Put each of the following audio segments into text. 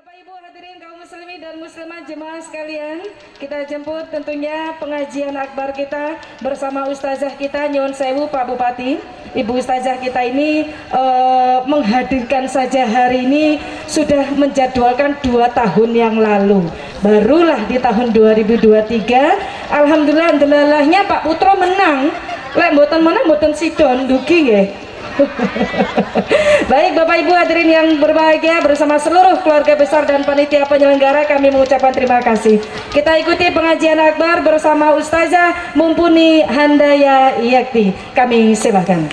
Bapak Ibu hadirin kaum muslimin dan muslimat jemaah sekalian, kita jemput tentunya pengajian akbar kita bersama ustazah kita Nyuwun Sewu Pak Bupati. Ibu ustazah kita ini menghadirkan saja hari ini sudah menjadwalkan 2 tahun yang lalu. Barulah di tahun 2023 alhamdulillahnya Pak Putro menang. Lek mboten menang mboten sidon dugi nggih. Baik Bapak Ibu hadirin yang berbahagia, bersama seluruh keluarga besar dan panitia penyelenggara kami mengucapkan terima kasih. Kita ikuti pengajian akbar bersama Ustazah Mumpuni Handaya Yakti. Kami silakan.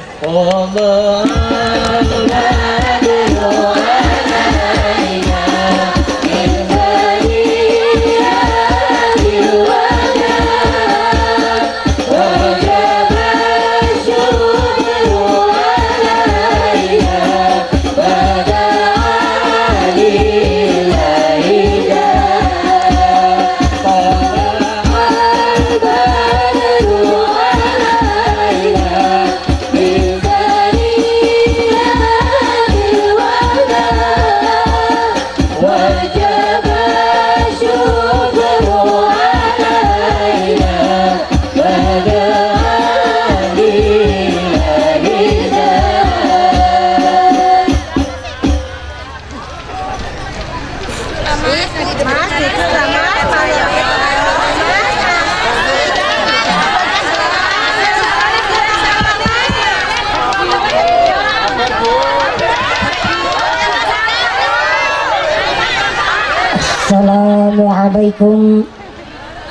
Assalamualaikum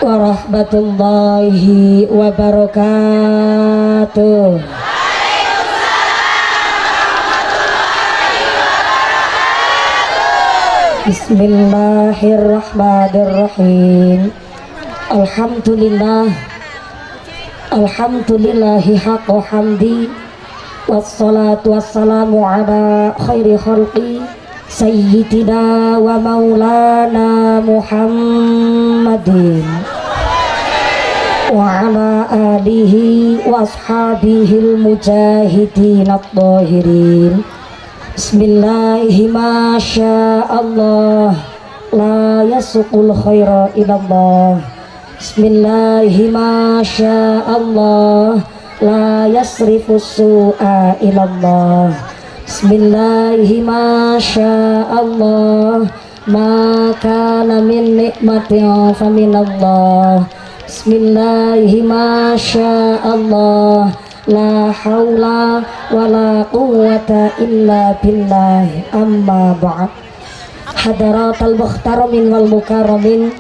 warahmatullahi wabarakatuh. Bismillahirrahmanirrahim. Alhamdulillahi haqqa hamdi, wassalatu wassalamu ala khairi khalqi Sayyidina wa maulana Muhammadin wa ala alihi wa ashabihil mujahidin at-tahirin. Bismillahi masyaallah la yasuqul khaira ilallah. Bismillahi masyaallah la yasrifus su'a ilallah. Bismillahi masyaallah ma kana min nikmatin faminallah. Bismillahi masyaallah la haula wala quwwata illa billah. Amma ba'd. Hadaratal muhtaramin wal mukarramin,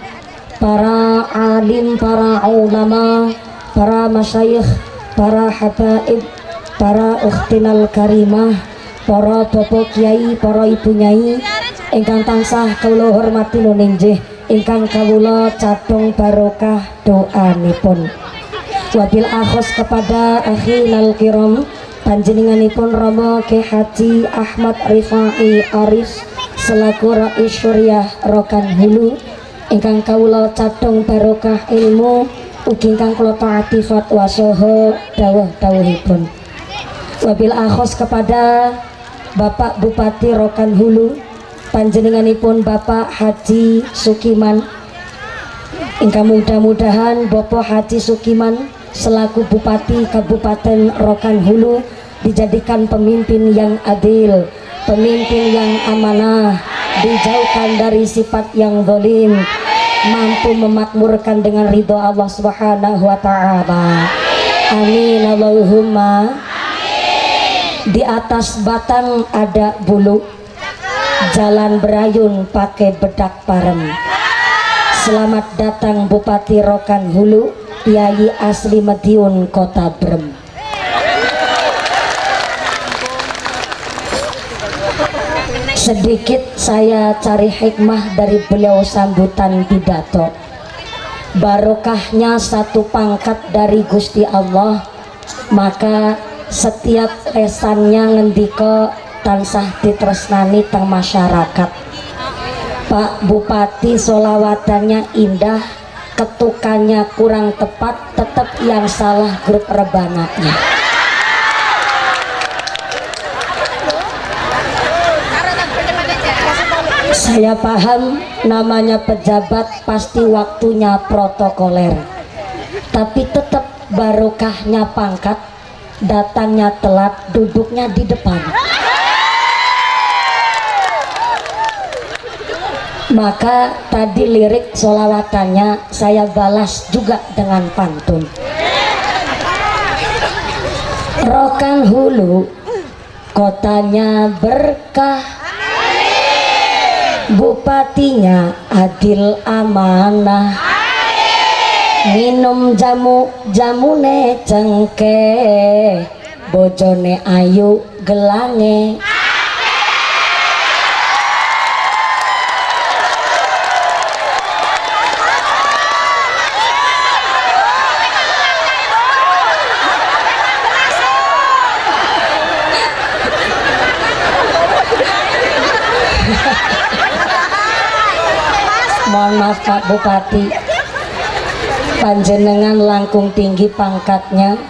para alim, para ulama, para masyayikh, para habaib, para ukhtinal karimah, para bapak kiai, para ibu nyai ingkang tansah kawula hormati nuninggih, ingkang kawula cadhong barokah doanipun. Wabil akhos kepada akhilal kiram panjenenganipun Rama Ki Haji Ahmad Rifai Arif selaku Rais Syuriah Rokan Hulu ingkang kawula cadhong barokah ilmu ugi ingkang kula taati fatwa saha dawuh-dawuhipun. Wabil akhos kepada Bapak Bupati Rokan Hulu panjenenganipun Bapak Haji Sukiman ingkang mudah-mudahan Bapak Haji Sukiman selaku Bupati Kabupaten Rokan Hulu dijadikan pemimpin yang adil, pemimpin yang amanah, dijauhkan dari sifat yang zalim, mampu memakmurkan dengan ridho Allah Subhanahu wa taala. Amin Allahumma. Di atas batang ada bulu, jalan berayun pakai bedak parem. Selamat datang Bupati Rokan Hulu, Kiai asli Madiun Kota Brem. Sedikit saya cari hikmah dari beliau sambutan pidato. Barokahnya satu pangkat dari Gusti Allah, maka setiap lesannya ngendika tansah ditresnani teng masyarakat. Pak Bupati solawatannya indah, ketukannya kurang tepat, tetap yang salah grup rebananya. Saya paham namanya pejabat pasti waktunya protokoler, tapi tetap barokahnya pangkat, datangnya telat, duduknya di depan. Maka tadi lirik sholawatannya saya balas juga dengan pantun. Rokan Hulu kotanya berkah, bupatinya adil amanah, minum jamune cengke, bojone ayu gelange. Mohon maaf Pak Bupati, panjenengan langkung tinggi pangkatnya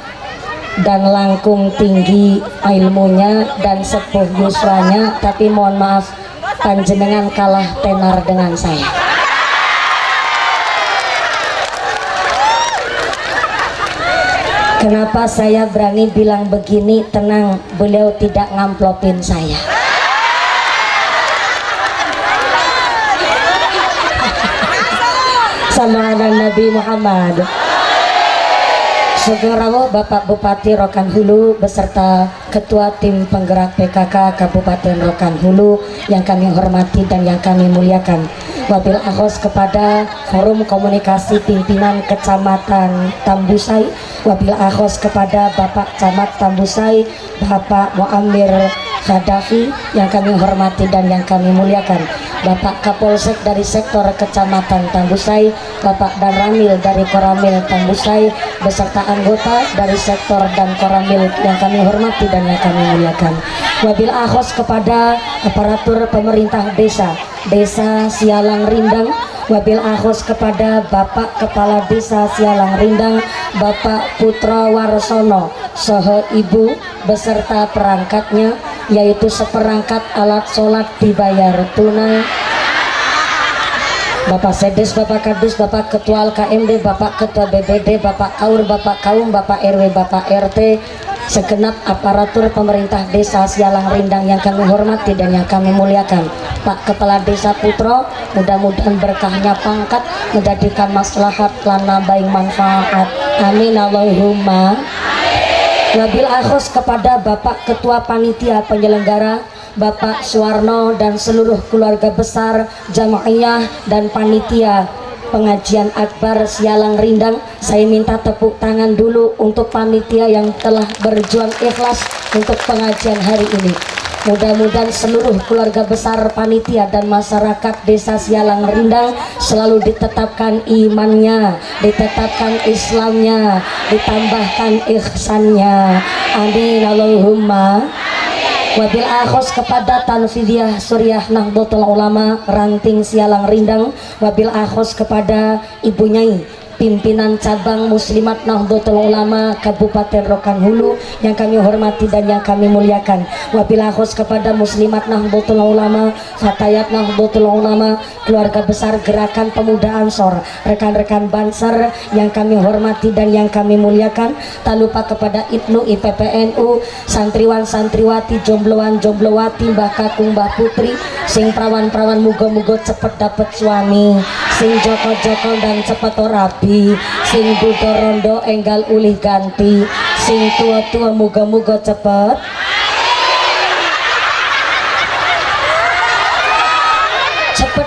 dan langkung tinggi ilmunya dan sepuh yuswanya, tapi mohon maaf panjenengan kalah tenar dengan saya. Kenapa saya berani bilang begini? Tenang, beliau tidak ngamplopin saya. Sama Nabi Muhammad. Segerawo Bapak Bupati Rokan Hulu beserta Ketua Tim Penggerak PKK Kabupaten Rokan Hulu yang kami hormati dan yang kami muliakan. Wabil akhos kepada Forum Komunikasi Pimpinan Kecamatan Tambusai, wabil akhos kepada Bapak Camat Tambusai, Bapak Muamir Khadafi yang kami hormati dan yang kami muliakan, Bapak Kapolsek dari sektor Kecamatan Tambusai, Bapak Danramil dari Koramil Tambusai beserta anggota dari sektor dan Koramil yang kami hormati dan yang kami muliakan. Wabil akhos kepada aparatur pemerintah desa Sialang Rindang, wabil akhos kepada Bapak Kepala Desa Sialang Rindang, Bapak Putra Warsono soho Ibu beserta perangkatnya, yaitu seperangkat alat sholat dibayar tunai, Bapak Sedes, Bapak Kadus, Bapak Ketua KMD, Bapak Ketua BBD, Bapak Kaur, Bapak Kaum, Bapak RW, Bapak RT, segenap aparatur pemerintah desa Sialang Rindang yang kami hormati dan yang kami muliakan. Pak Kepala Desa Putro, mudah-mudahan berkahnya pangkat menjadikan maslahat lana baik manfaat. Amin Allahumma. Wabil akhos kepada Bapak Ketua Panitia Penyelenggara Bapak Suwarno dan seluruh keluarga besar jamaiyah dan panitia pengajian akbar Sialang Rindang, saya minta tepuk tangan dulu untuk panitia yang telah berjuang ikhlas untuk pengajian hari ini. Mudah-mudahan seluruh keluarga besar panitia dan masyarakat desa Sialang Rindang selalu ditetapkan imannya, ditetapkan Islamnya, ditambahkan ihsannya. Amin Allahumma. Wabil akhos kepada Tanfidiyah Suriah Nahdlatul Ulama Ranting Sialang Rindang, wabil akhos kepada Ibu Nyai pimpinan cabang Muslimat Nahdlatul Ulama Kabupaten Rokan Hulu yang kami hormati dan yang kami muliakan. Wabil akhos kepada Muslimat Nahdlatul Ulama, Fatayat Nahdlatul Ulama, keluarga besar Gerakan Pemuda Ansor, rekan-rekan Banser yang kami hormati dan yang kami muliakan. Tak lupa kepada Ibnu IPPNU, santriwan santriwati, jombloan jomblowati, Mbah Kakung Mbah Putri, sing prawan-prawan muga-muga cepet dapet suami, sing joko-joko dan cepet rabi, sing dudo rondo enggal ulih ganti, sing tua-tua muga-muga cepet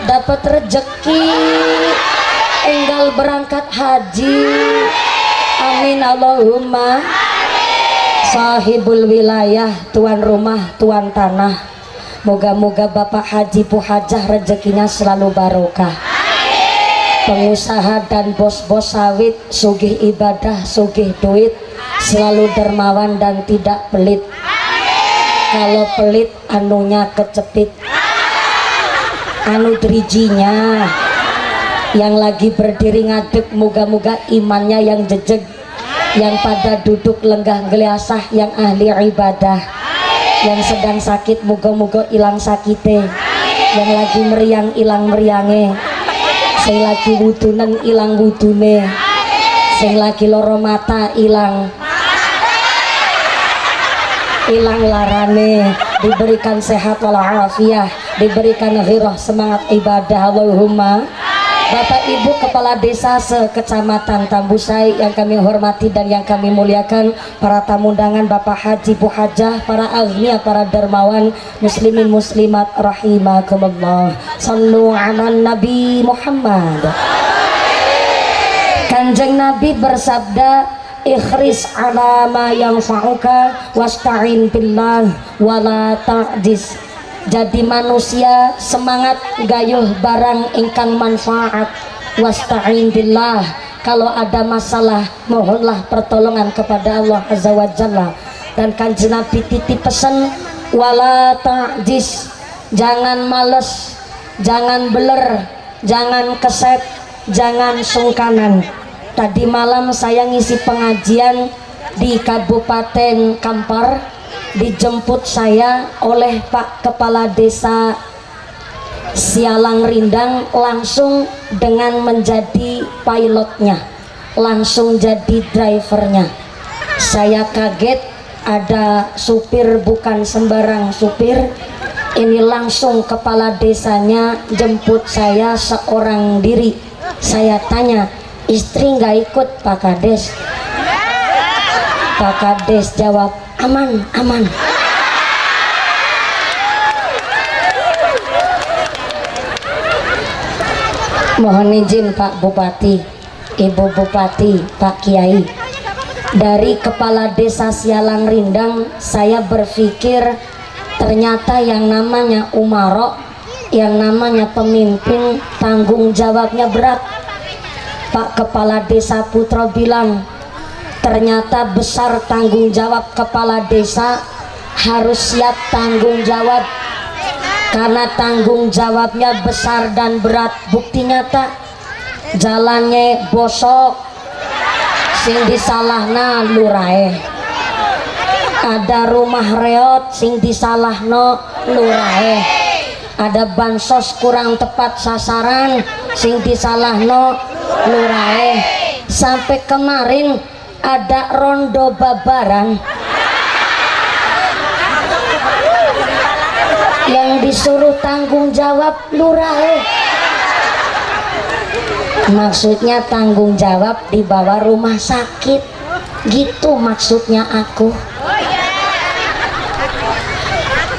dapat rezeki, enggal berangkat haji. Amin Allahumma. Sahibul wilayah, tuan rumah, tuan tanah, moga-moga Bapak Haji Puhajah rezekinya selalu barokah. Pengusaha dan bos-bos sawit, sugih ibadah, sugih duit, selalu dermawan dan tidak pelit. Kalau pelit anunya kecepit, anu drijinya yang lagi berdiri ngadeg, moga-moga imannya yang jejeg, yang pada duduk lenggah geliasah, yang ahli ibadah, yang sedang sakit moga-moga ilang sakite, yang lagi meriang ilang meriange, sing lagi wudunen ilang wudune, sing lagi loro mata ilang larane, diberikan sehat walafiat, diberikan ghirah semangat ibadah. Allahumma. Bapak Ibu Kepala Desa sekecamatan Tambusai yang kami hormati dan yang kami muliakan, para tamu undangan, Bapak Haji, Bu Hajah, para agnia, para dermawan, muslimin muslimat rahimakumullah. Sallu ala Nabi Muhammad. Kanjeng Nabi bersabda, ikhris ala ma yanfa'uka wasta'in billah wala ta'jiz. Jadi manusia semangat gayuh barang ingkang manfaat, wasta'in billah. Kalau ada masalah mohonlah pertolongan kepada Allah Azza wa Jalla. Dan kanjeng Nabi titip pesan, wala ta'jiz, jangan males, jangan beler, jangan keset, jangan sungkanan. Tadi malam saya ngisi pengajian di Kabupaten Kampar, dijemput saya oleh Pak Kepala Desa Sialang Rindang langsung dengan menjadi pilotnya, langsung jadi drivernya. Saya kaget, ada supir bukan sembarang supir, ini langsung kepala desanya jemput saya seorang diri. Saya tanya, istri nggak ikut Pak Kades? Pak Kades jawab, aman, aman. Mohon izin Pak Bupati, Ibu Bupati, Pak Kiai, dari Kepala Desa Sialang Rindang saya berpikir ternyata yang namanya umarok, yang namanya pemimpin, tanggung jawabnya berat. Pak Kepala Desa Putra bilang, ternyata besar tanggung jawab kepala desa, harus siap tanggung jawab karena tanggung jawabnya besar dan berat. Bukti nyata, jalannya bosok, sing disalahna lurahe, ada rumah reot sing disalahno lurahe, ada bansos kurang tepat sasaran sing disalahno lurahe. Sampai kemarin ada rondo babaran yang disuruh tanggung jawab lurahe. Maksudnya tanggung jawab di bawah rumah sakit, gitu maksudnya aku.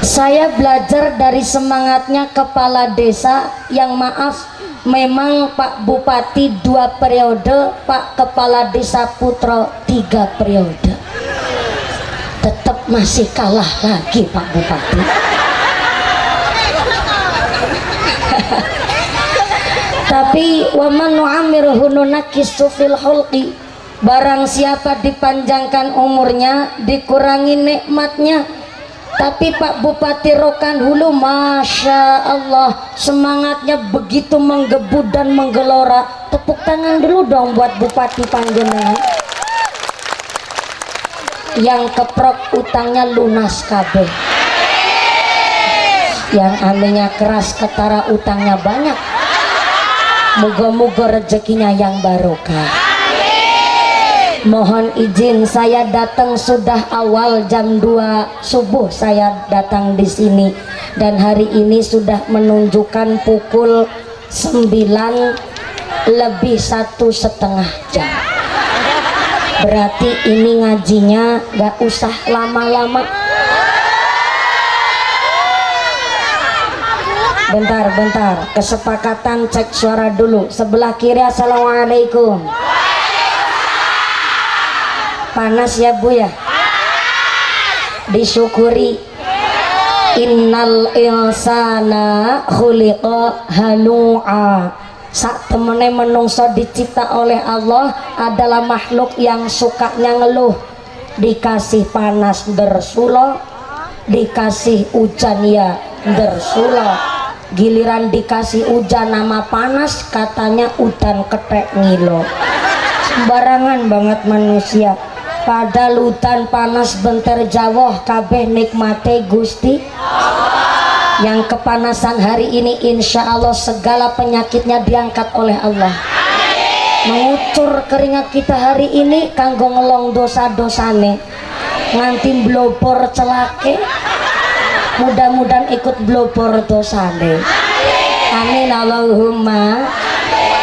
Saya belajar dari semangatnya kepala desa yang maaf memang Pak Bupati 2 periode, Pak Kepala Desa Putra 3 periode, tetap masih kalah lagi Pak Bupati. Tapi waman nu'amiruhu nunakisu fil hulqi, barang siapa dipanjangkan umurnya dikurangi nikmatnya. Tapi Pak Bupati Rokan Hulu, Masya Allah, semangatnya begitu menggebu dan menggelora. Tepuk tangan dulu dong buat Bupati panjenengan. Yang keprok utangnya lunas kabeh, yang amenya keras ketara utangnya banyak. Moga-moga rezekinya yang barokah. Mohon izin saya datang sudah awal jam 2 subuh saya datang di sini, dan hari ini sudah menunjukkan pukul 9 lebih 1,5 jam. Berarti ini ngajinya gak usah lama-lama. Bentar, kesepakatan cek suara dulu. Sebelah kiri assalamualaikum. Panas ya Bu ya? Disyukuri. Innal insana khuliqa halu'a. Sak temene menungso dicipta oleh Allah adalah makhluk yang sukanya ngeluh. Dikasih panas dersulo, dikasih hujan ya dersulo. Giliran dikasih hujan nama panas katanya udan ketek ngilo. Sembarangan banget manusia. Padahal hutan panas benter jawah kabeh nikmate Gusti. Yang kepanasan hari ini insya Allah segala penyakitnya diangkat oleh Allah. Mengucur keringat kita hari ini kanggo ngelong dosa-dosane nganti blobor celake, mudah-mudahan ikut blobor dosane. Amin Allahumma.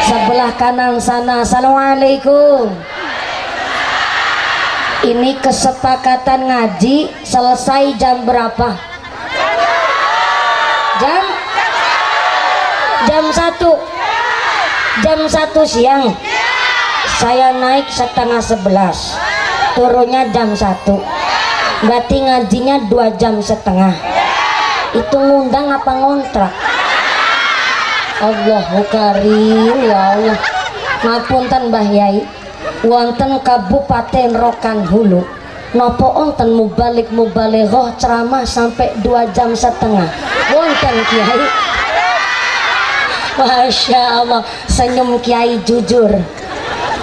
Sebelah kanan sana, assalamualaikum. Ini kesepakatan ngaji selesai jam berapa? Jam 1 siang. Saya naik setengah 11, turunnya jam 1, berarti ngajinya 2 jam setengah. Itu ngundang apa ngontrak? Allahu Karim, ya Allah. Ngapunten Mbah Yai, wonten Kabupaten Rokan Hulu nopo onten mubalik-mubalighah ceramah sampai 2 jam setengah. Wonten Kiai. Masya Allah, senyum Kiai jujur.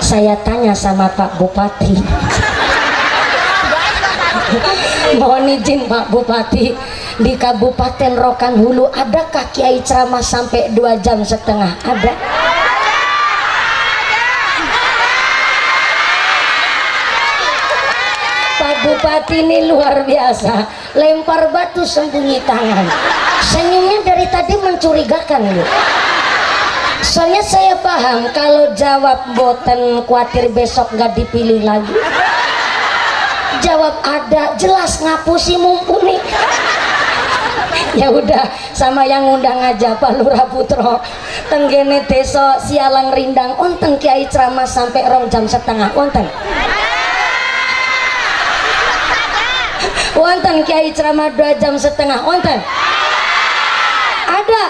Saya tanya sama Pak Bupati. Mohon izin Pak Bupati, di Kabupaten Rokan Hulu adakah Kiai ceramah sampai 2 jam setengah? Ada? Pak Bupati ini luar biasa, lempar batu sembunyi tangan. Senyumnya dari tadi mencurigakan loh. Soalnya saya paham kalau jawab boten khawatir besok nggak dipilih lagi. Jawab ada, jelas ngapusi mumpuni. Ya udah, sama yang undang aja Pak Lurah Putro. Tenggene Deso Sialang Rindang onten Kiai ceramah sampai 2 jam setengah. Wonten. Wonten Kiai ceramah 2 jam setengah. Wonten. Ada.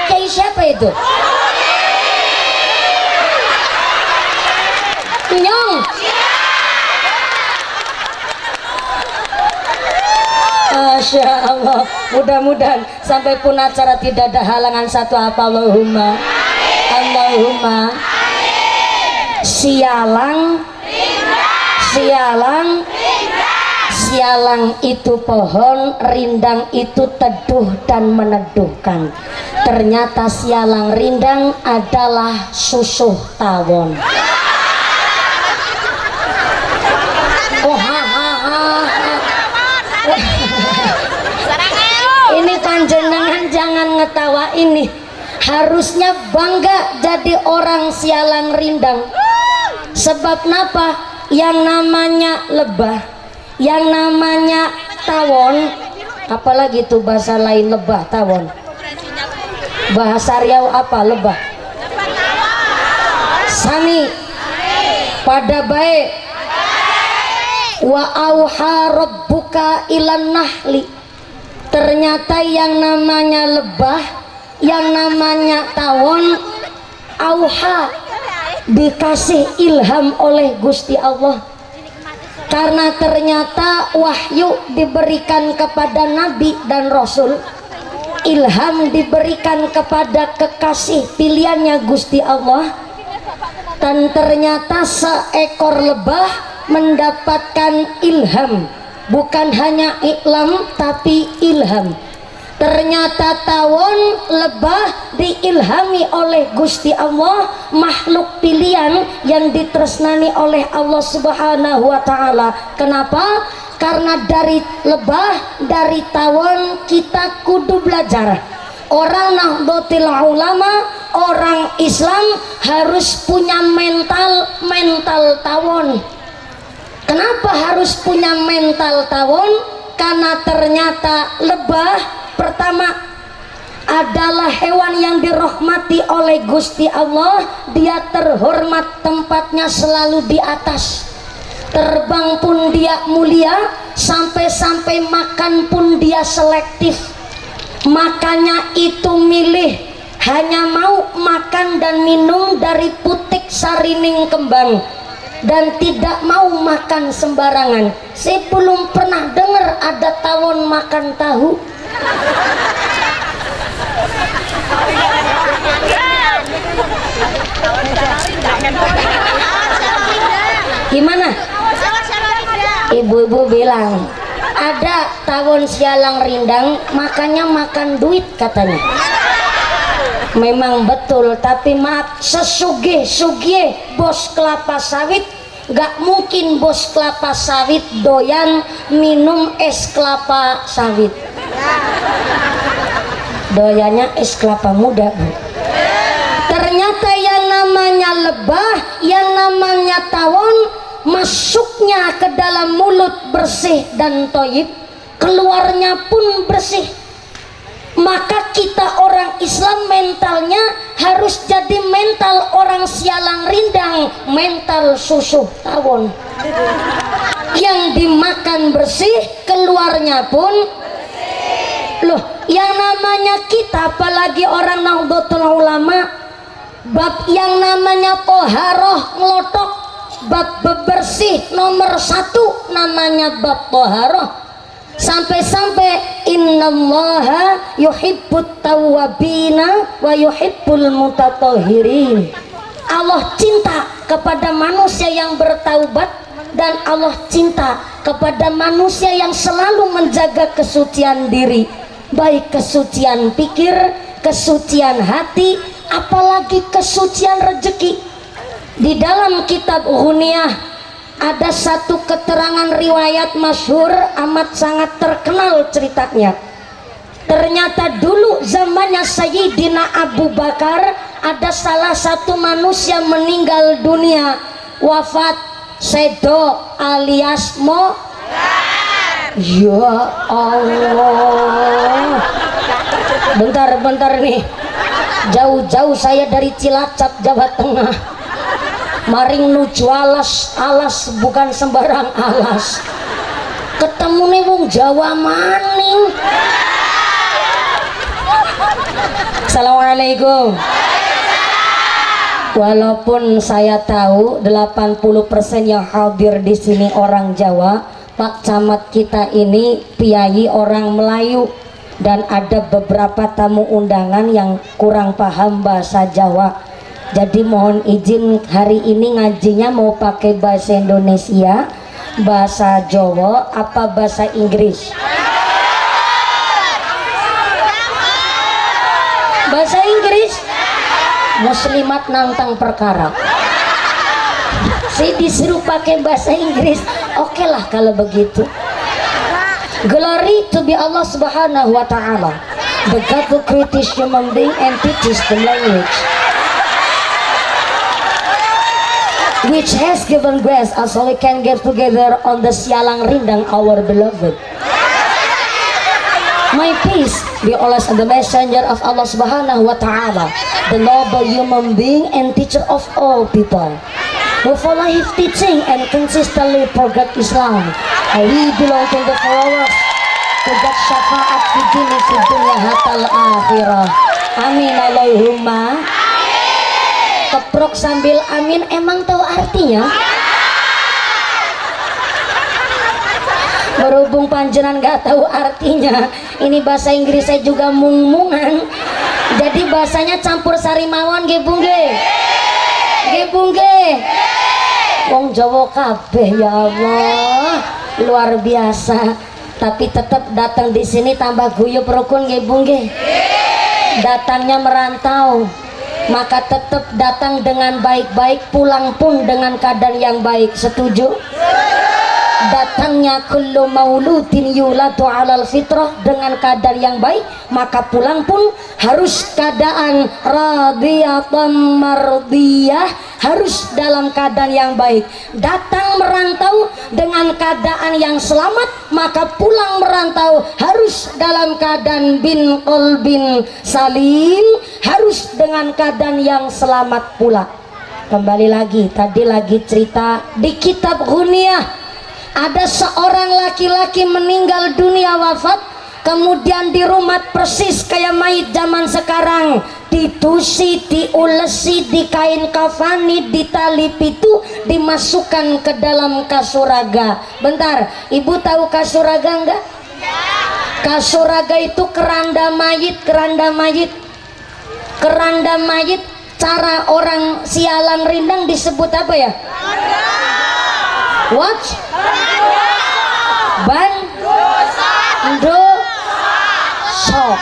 Kiai siapa itu? Nyong. Masya Allah, mudah-mudahan sampai pun acara tidak ada halangan satu apa. Allahumma Allahumma. Sialang Sialang Sialang itu pohon, rindang itu teduh dan meneduhkan. Ternyata sialang rindang adalah susuh tawon. Oh, ini panjenengan jangan ngetawa ini. Harusnya bangga jadi orang sialang rindang. Sebab kenapa? Yang namanya lebah, yang namanya tawon, apalagi itu bahasa lain lebah tawon. Bahasa Riau apa lebah? Sami. Pada baik. Wa auha rabbuka ilan nahli. Ternyata yang namanya lebah, yang namanya tawon, auha, dikasih ilham oleh Gusti Allah. Karena ternyata wahyu diberikan kepada Nabi dan Rasul, ilham diberikan kepada kekasih pilihannya Gusti Allah. Dan ternyata seekor lebah mendapatkan ilham, bukan hanya iklam tapi ilham. Ternyata tawon, lebah diilhami oleh Gusti Allah, makhluk pilihan yang ditresnani oleh Allah Subhanahu wa Ta'ala. Kenapa? Karena dari lebah, dari tawon kita kudu belajar. Orang Nahdlatul Ulama, orang Islam harus punya mental tawon. Kenapa harus punya mental tawon? Karena ternyata lebah pertama adalah hewan yang dirahmati oleh Gusti Allah. Dia terhormat, tempatnya selalu di atas. Terbang pun dia mulia, sampai-sampai makan pun dia selektif. Makanya itu milih, hanya mau makan dan minum dari putik sarining kembang, dan tidak mau makan sembarangan. Saya belum pernah dengar ada tawon makan tahu. Gimana? Ibu-ibu bilang Ada tawon sialang rindang makannya makan duit katanya. Memang betul, tapi maaf, sesugih-sugih bos kelapa sawit gak mungkin bos kelapa sawit doyan minum es kelapa sawit. Doyannya es kelapa muda, Bu. Ternyata yang namanya lebah, yang namanya tawon, masuknya ke dalam mulut bersih dan toyib, keluarnya pun bersih. Maka kita orang Islam mentalnya harus jadi mental orang sialang rindang, mental susu tawon. Yang dimakan bersih, keluarnya pun loh, yang namanya kita, apalagi orang Nahdlatul Ulama, bab yang namanya toharoh ngelotok, bab bebersih nomor 1 namanya bab toharoh. Sampai-sampai innallaha yuhibbut tawwabina wa yuhibbul mutatahhirin. Allah cinta kepada manusia yang bertaubat, dan Allah cinta kepada manusia yang selalu menjaga kesucian diri, baik kesucian pikir, kesucian hati, apalagi kesucian rezeki. Di dalam kitab Ghuniyah ada satu keterangan riwayat masyhur amat sangat terkenal ceritanya. Ternyata dulu zamannya Sayyidina Abu Bakar ada salah satu manusia meninggal dunia, wafat sedo alias ya Allah. Bentar nih, jauh-jauh saya dari Cilacap, Jawa Tengah, maring nuju alas bukan sembarang alas, ketemu nih wong Jawa maning. Assalamualaikum. Walaupun saya tahu 80% yang hadir di sini orang Jawa, Pak Camat kita ini piyayi orang Melayu, dan ada beberapa tamu undangan yang kurang paham bahasa Jawa. Jadi mohon izin hari ini ngajinya mau pakai bahasa Indonesia, bahasa Jawa, apa bahasa Inggris? Bahasa Inggris. Muslimat nantang perkara. Saya disuruh pakai bahasa Inggris. Oke lah kalau begitu. Glory to be Allah Subhanahu wa Ta'ala, the God who created human being and teaches the language, which has given grace as we can get together on the sialang rindang our beloved. My peace be always on the messenger of Allah Subhanahu wa Ta'ala, the noble human being and teacher of all people, who follow his teaching and consistently forget Islam. We belong to the followers to get syafaat fi dunya hatal akhirah. Amin Allahumma. Keprok sambil amin, emang tahu artinya? Berhubung panjenengan gak tahu artinya, ini bahasa Inggris saya juga mung-mungan, jadi bahasanya campur sari mawon nggih Bu nggih. Nggih Bu nggih. Wong Jawa kabeh ya Allah, luar biasa. Tapi tetap datang di sini tambah guyup rukun nggih Bu nggih. Datangnya merantau, maka tetap datang dengan baik-baik, pulang pun dengan keadaan yang baik. Setuju? Datangnya kullu mauludin yuladu alal fitrah dengan keadaan yang baik, maka pulang pun harus keadaan radiyatan mardiyah, harus dalam keadaan yang baik. Datang merantau dengan keadaan yang selamat, maka pulang merantau harus dalam keadaan bin qalbin salim, harus dengan keadaan yang selamat pula. Kembali lagi, tadi lagi cerita di kitab Ghuniyah, ada seorang laki-laki meninggal dunia, wafat, kemudian dirumat persis kayak mayit zaman sekarang, ditusi, diulesi, di kain kafani, ditali pitu, dimasukkan ke dalam kasuraga. Bentar, ibu tahu kasuraga enggak? Kasuraga itu keranda mayit, keranda mayit, keranda mayit. Cara orang sialan rindang disebut apa ya? What? Ban? sok.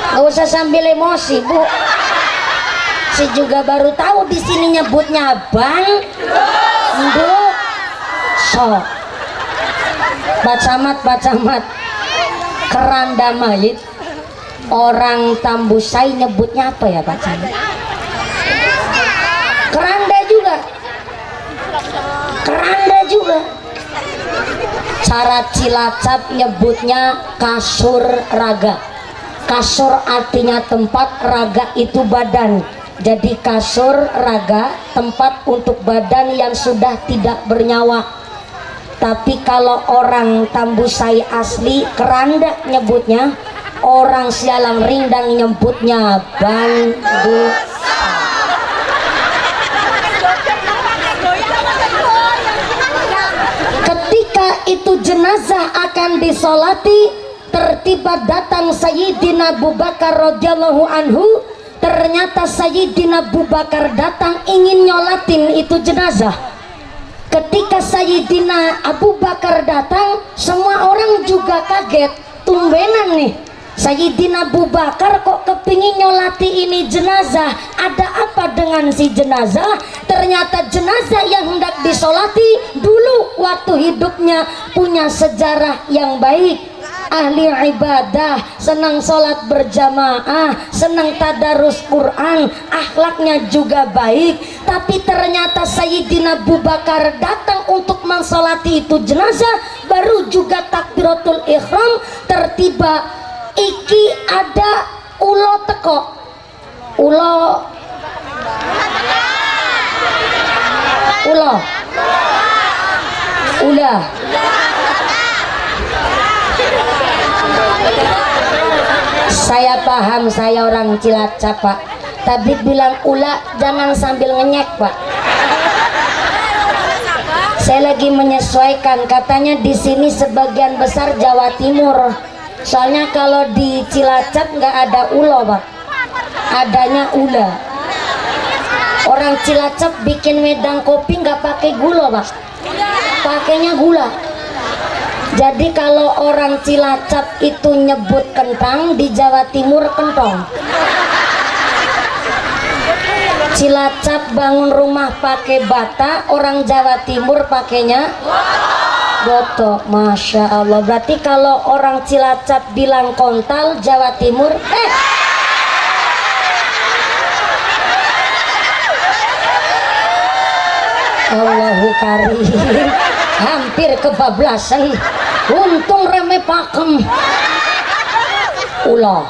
Gak usah sambil emosi bu. Si juga baru tahu di sini nyebutnya bang, nduk, sok. Bacamat, keranda mayit. Orang Tambusai nyebutnya apa ya Pak Camat? Keranda juga. Cara Cilacap nyebutnya kasur raga. Kasur artinya tempat, raga itu badan. Jadi kasur raga tempat untuk badan yang sudah tidak bernyawa. Tapi kalau orang Tambusai asli keranda nyebutnya, orang Sialang Rindang nyebutnya bandu. Ketika itu jenazah akan disolati, tertiba datang Sayyidina Abu Bakar radhiyallahu anhu. Ternyata Sayyidina Abu Bakar datang ingin nyolatin itu jenazah. Ketika Sayyidina Abu Bakar datang, semua orang juga kaget. Tumbenan nih, Sayyidina Abu Bakar kok kepingin nyolati ini jenazah. Ada apa dengan si jenazah? Ternyata jenazah yang hendak disolati dulu waktu hidupnya punya sejarah yang baik. Ahli ibadah, senang sholat berjamaah, senang tadarus Quran, akhlaknya juga baik. Tapi ternyata Sayyidina Abu Bakar datang untuk mensolati itu jenazah, baru juga takbiratul ihram, tertiba iki ada ulo teko. Udah. Saya paham, saya orang Cilacap Pak. Tapi bilang ula jangan sambil ngenyek Pak. Saya lagi menyesuaikan, katanya di sini sebagian besar Jawa Timur. Soalnya kalau di Cilacap nggak ada ulo Pak, adanya ula. Orang Cilacap bikin wedang kopi nggak pakai gula Pak, pakainya gula. Jadi kalau orang Cilacap itu nyebut kentang, di Jawa Timur kentong. Cilacap bangun rumah pakai bata, orang Jawa Timur pakainya boto. Masya Allah. Berarti kalau orang Cilacap bilang kontal, Jawa Timur Allahu karim, hampir kebablasan. Untung reme pakem ulah.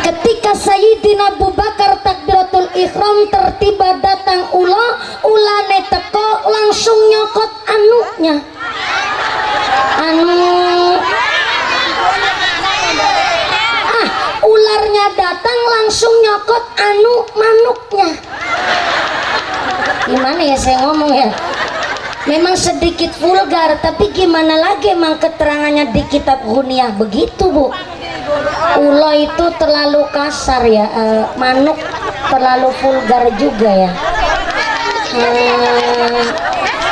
Ketika Sayyidina Abu Bakar takbiratul ihram, tertiba datang ulane teko, langsung nyokot anunya. Ularnya datang langsung nyokot manuknya. Gimana ya saya ngomong ya? Memang sedikit vulgar, tapi gimana lagi, emang keterangannya di kitab Ghunyah begitu Bu. Ulo itu terlalu kasar ya, manuk terlalu vulgar juga ya.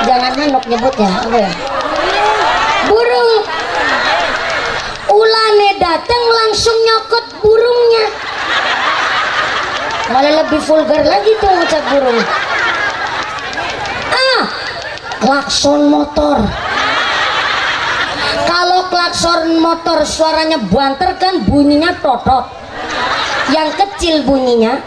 Jangan manuk nyebutnya, apa ya? Burung. Ulane datang langsung nyokot burungnya. Malah lebih vulgar lagi tuh ngucap burung. Klakson motor. Kalau klakson motor suaranya banter kan bunyinya totot. Yang kecil bunyinya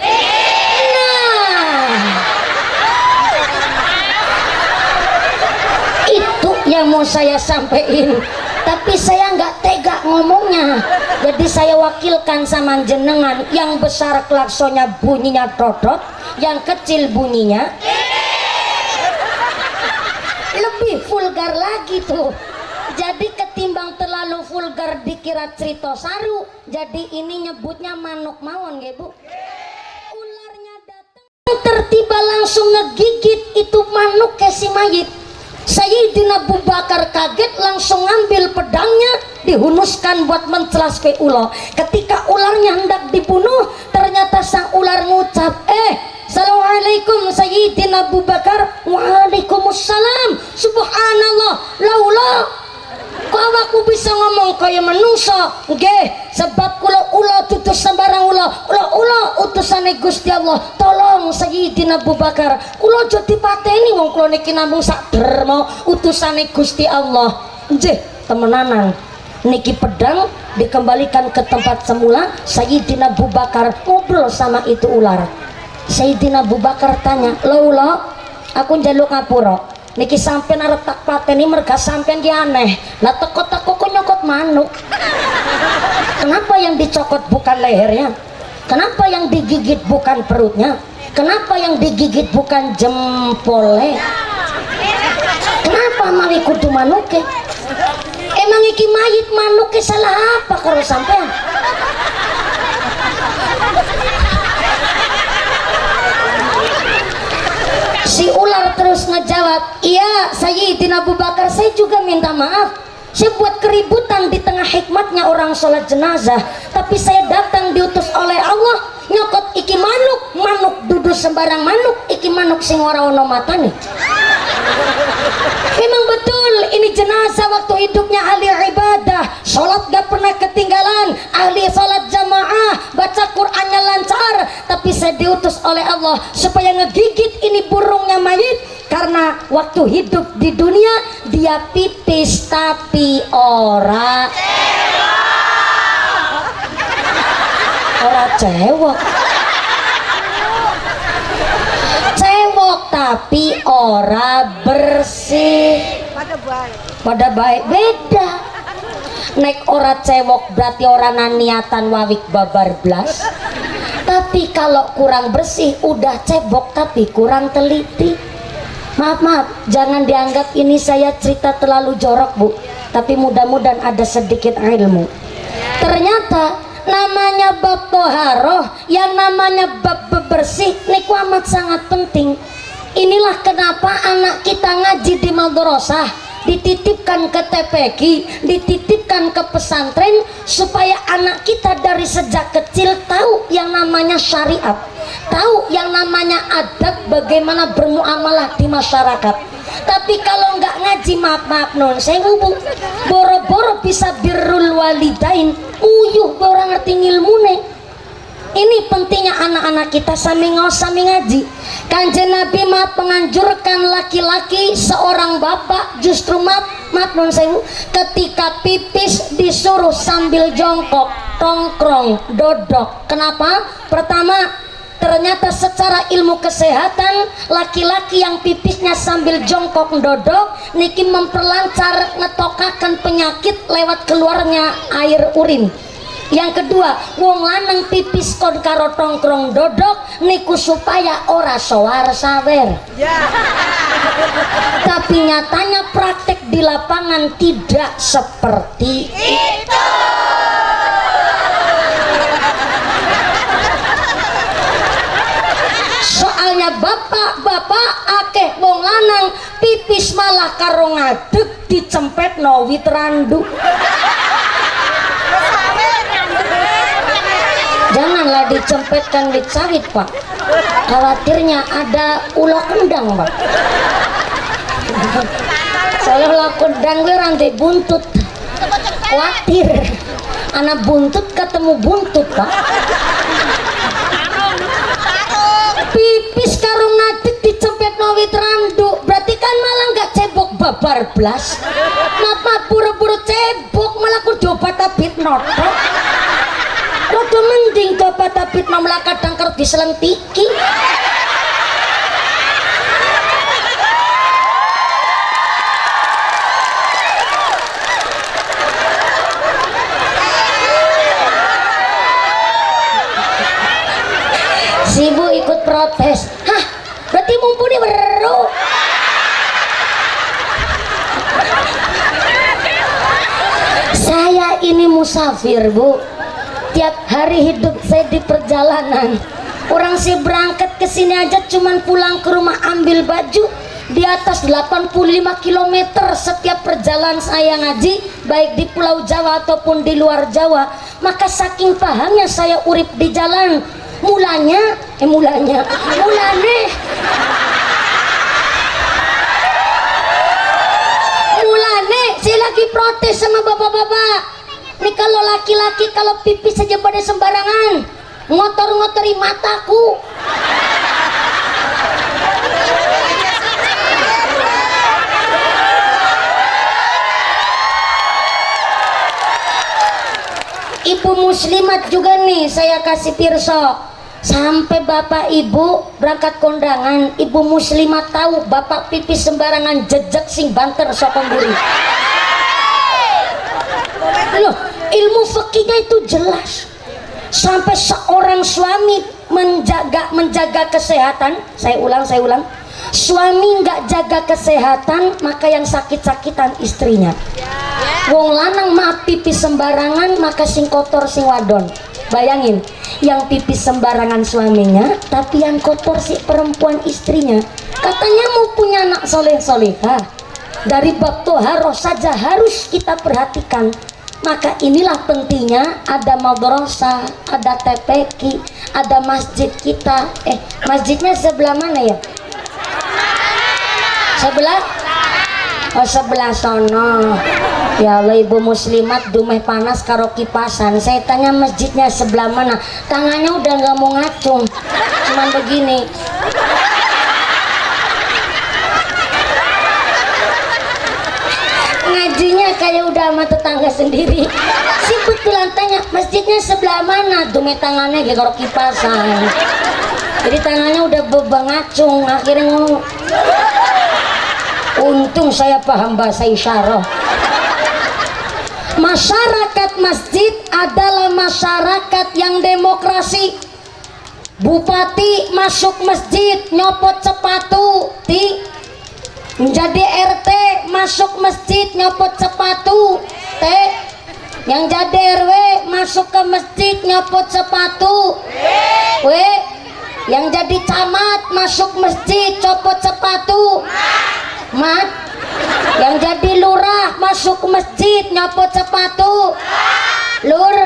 itu yang mau saya sampaikan. Tapi saya nggak tega ngomongnya, jadi saya wakilkan sama jenengan. Yang besar klaksonnya bunyinya totot, yang kecil bunyinya lebih vulgar lagi tuh. Jadi ketimbang terlalu vulgar dikira cerita saru, jadi ini nyebutnya manuk mawon ya Bu. Ularnya datang tertiba langsung ngegigit itu manuk ke si mayit. Sayyidina Abu Bakar kaget, langsung ngambil pedangnya, dihunuskan buat mencelas ke ular. Ketika ularnya hendak dibunuh, ternyata sang ular ngucap, Assalamualaikum Sayyidina Abu Bakar. Waalaikumsalam. Subhanallah, laula kok aku bisa ngomong kaya menungso nggih sebab kula ula dudu sembarang ula utusane Gusti Allah. Tolong Sayyidina Abu Bakar kula aja dipateni wong kula niki namung sak derma utusane Gusti Allah. Nggih temenanan niki pedang dikembalikan ke tempat semula. Sayyidina Abu Bakar ngobrol sama itu ular. Sayyidina Abu Bakar tanya, "Lo ulo, aku njaluk ngapura. Niki sampean arep tak pateni merga sampean ki aneh. Lah teko-teko kok nyokot manuk. Kenapa yang dicokot bukan lehernya? Kenapa yang digigit bukan perutnya? Kenapa yang digigit bukan jempolnya? Kenapa mawi kudu manuke? Emang iki mayit manuke salah apa karo sampean?" Si ular terus ngejawab, "Iya Sayyidina Abu Bakar, saya juga minta maaf. Saya buat keributan di tengah hikmatnya orang sholat jenazah. Tapi saya datang diutus oleh Allah, nyokot iki manuk duduk sembarang manuk, iki manuk sing ora ono matane." Memang betul ini jenazah waktu hidupnya ahli ibadah, sholat gak pernah ketinggalan, ahli sholat jamaah, baca Qur'annya lancar. Tapi saya diutus oleh Allah supaya ngegigit ini burungnya mayit, karena waktu hidup di dunia dia pipis tapi ora cewek, tapi ora bersih. Pada baik beda. Nek ora cewek berarti ora niatan wawik babar blas. Tapi kalau kurang bersih udah cebok tapi kurang teliti. Maaf, jangan dianggap ini saya cerita terlalu jorok Bu, tapi mudah-mudahan ada sedikit ilmu. Ternyata namanya bab toharoh, yang namanya bab bebersih niku amat sangat penting. Inilah kenapa anak kita ngaji di madrasah, dititipkan ke TPQ, dititipkan ke pesantren, supaya anak kita dari sejak kecil tahu yang namanya syariat, tahu yang namanya adab, bagaimana bermuamalah di masyarakat. Tapi kalau nggak ngaji, maaf non sewu Bu, boro-boro bisa birrul walidain, uyuh orang ngerti ngilmune. Ini pentingnya anak-anak kita sami ngaji. Kanjeng Nabi maaf menganjurkan laki-laki seorang bapak justru maaf non sewu, ketika pipis disuruh sambil jongkok, tongkrong, dodok. Kenapa? Pertama, ternyata secara ilmu kesehatan laki-laki yang pipisnya sambil jongkok dodok niki memperlancar ngetokakan penyakit lewat keluarnya air urin. Yang kedua, wong lanang pipis kon karo tongkrong dodok niku supaya ora sowar sawer. Tapi nyatanya praktek di lapangan tidak seperti itu. Soalnya bapak akeh wong lanang pipis malah karo ngadeg dicempet no wit randu. Janganlah dicempetkan wit sawit Pak, khawatirnya ada ulo kendang Pak. Soalnya ulo kendang gue rantai buntut, khawatir anak buntut ketemu buntut Pak. Pipis karo ngadeg dicempet no wit randu, berarti kan malah nggak cebok babar blas. Maaf buru-buru cebok malah kudu obat tabit notok. Rodo mending obat tabit mamlah kadang kerut diselentiki. Si ibu ikut protes. Hah, berarti mumpuni beru. Saya ini musafir Bu, tiap hari hidup saya di perjalanan. Orang sih berangkat ke sini aja cuman pulang ke rumah ambil baju. Di atas 85 km setiap perjalanan saya ngaji, baik di Pulau Jawa ataupun di luar Jawa. Maka saking pahamnya saya urip di jalan. Mulane saya lagi protes sama bapak-bapak. Nih kalau laki-laki kalau pipis saja pada sembarangan, ngotor-ngotori mataku. Ibu muslimat juga nih saya kasih pirsa, sampai bapak ibu berangkat kondangan, ibu muslimat tahu bapak pipis sembarangan jejak sing banter sokong buri. Loh, ilmu fikihnya itu jelas. Sampai seorang suami menjaga kesehatan, saya ulang, suami nggak jaga kesehatan, maka yang sakit-sakitan istrinya. Wong lanang mah pipis sembarangan, maka sing kotor sing wadon. Bayangin, yang pipis sembarangan suaminya, tapi yang kotor si perempuan istrinya. Katanya mau punya anak soleh-solehah. Dari bab toharoh saja harus kita perhatikan. Maka inilah pentingnya ada madrasah, ada TPQ, ada masjid kita. Masjidnya sebelah mana ya? Sebelah? Oh, sebelah sono. Ya Allah, ibu muslimat dumeh panas karo kipasan. Saya tanya masjidnya sebelah mana, tangannya udah nggak mau ngacung, cuman begini. Ngajinya kayak udah sama tetangga sendiri. Si betulan tanya masjidnya sebelah mana, dumeh tangannya kayak karo kipasan. Jadi tangannya udah ngacung, akhirnya ngomong. Untung saya paham bahasa isyarat. Masyarakat masjid adalah masyarakat yang demokrasi. Bupati masuk masjid nyopot sepatu, menjadi RT masuk masjid nyopot sepatu, yang jadi RW masuk ke masjid nyopot sepatu, yang jadi camat masuk masjid copot sepatu, yang jadi lurah masuk masjid nyopot sepatu, lur.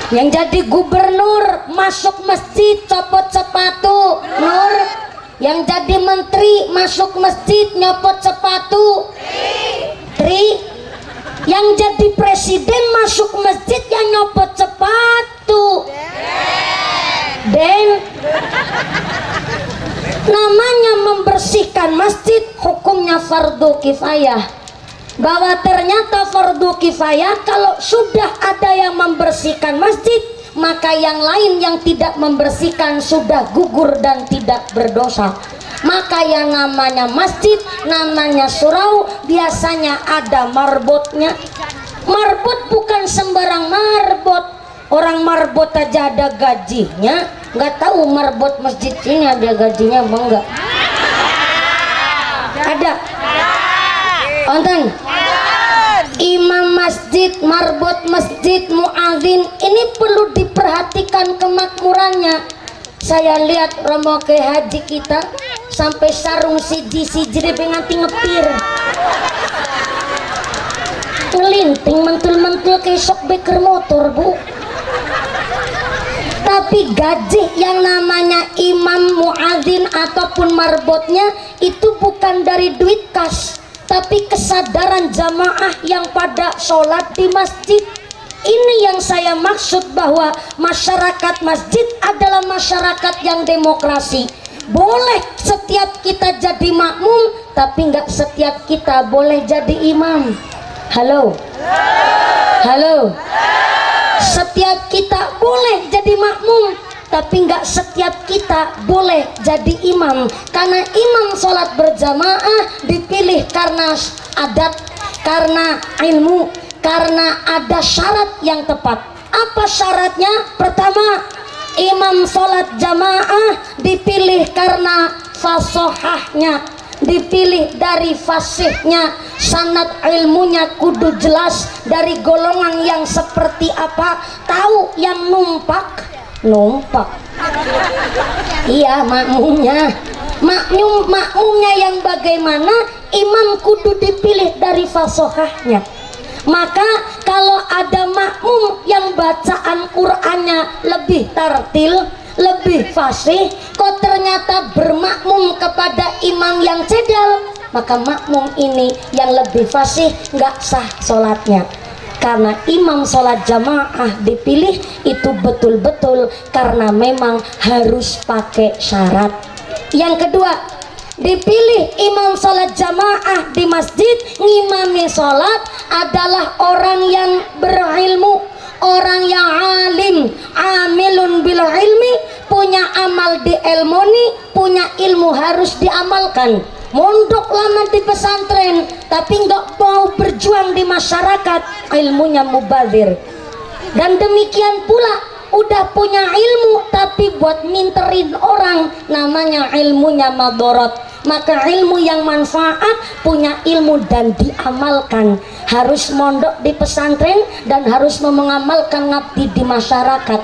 Yang jadi gubernur masuk masjid copot sepatu, nur. Yang jadi menteri masuk masjid nyopot sepatu, tri. Yang jadi presiden masuk masjid yang nyopot sepatu, den. Namanya membersihkan masjid hukumnya fardu kifayah. Bahwa ternyata fardu kifayah kalau sudah ada yang membersihkan masjid, maka yang lain yang tidak membersihkan sudah gugur dan tidak berdosa. Maka yang namanya masjid, namanya surau, biasanya ada marbotnya. Marbot bukan sembarang marbot. Orang marbot aja ada gajinya. Nggak tahu marbot masjid ini ada gajinya apa enggak? Ada. Onten. Imam masjid, marbot masjid, muadzin, ini perlu diperhatikan kemakmurannya. Saya lihat romo ke haji kita sampai sarung siji nganti ngepir, ngelinting mentul-mentul kayak sok beker motor, Bu. Tapi gaji yang namanya imam, muadzin ataupun marbotnya itu bukan dari duit kas, tapi kesadaran jamaah yang pada sholat di masjid. Ini yang saya maksud bahwa masyarakat masjid adalah masyarakat yang demokrasi. Boleh setiap kita jadi makmum, tapi nggak setiap kita boleh jadi imam. Halo, halo. Setiap kita boleh jadi makmum, tapi nggak setiap kita boleh jadi imam. Karena imam sholat berjamaah dipilih karena adat, karena ilmu, karena ada syarat yang tepat. Apa syaratnya? Pertama, imam sholat jamaah dipilih karena fasohahnya, dipilih dari fasihnya, sanad ilmunya kudu jelas, dari golongan yang seperti apa, tahu yang numpak. Iya, makmumnya yang bagaimana, imam kudu dipilih dari fasohahnya. Maka kalau ada makmum yang bacaan Qur'annya lebih tartil, lebih fasih, kok ternyata bermakmum kepada imam yang cedal, maka makmum ini yang lebih fasih nggak sah sholatnya. Karena imam sholat jamaah dipilih itu betul-betul karena memang harus pakai syarat. Yang kedua, dipilih imam sholat jamaah di masjid, ngimami sholat adalah orang yang berilmu, orang yang alim, amilun bil ilmi, punya amal di ilmoni, punya ilmu harus diamalkan. Mondok lama di pesantren tapi nggak mau berjuang di masyarakat, ilmunya mubazir. Dan demikian pula udah punya ilmu tapi buat minterin orang, namanya ilmunya madorot. Maka ilmu yang manfaat, punya ilmu dan diamalkan, harus mondok di pesantren dan harus mengamalkan ngabdi di masyarakat.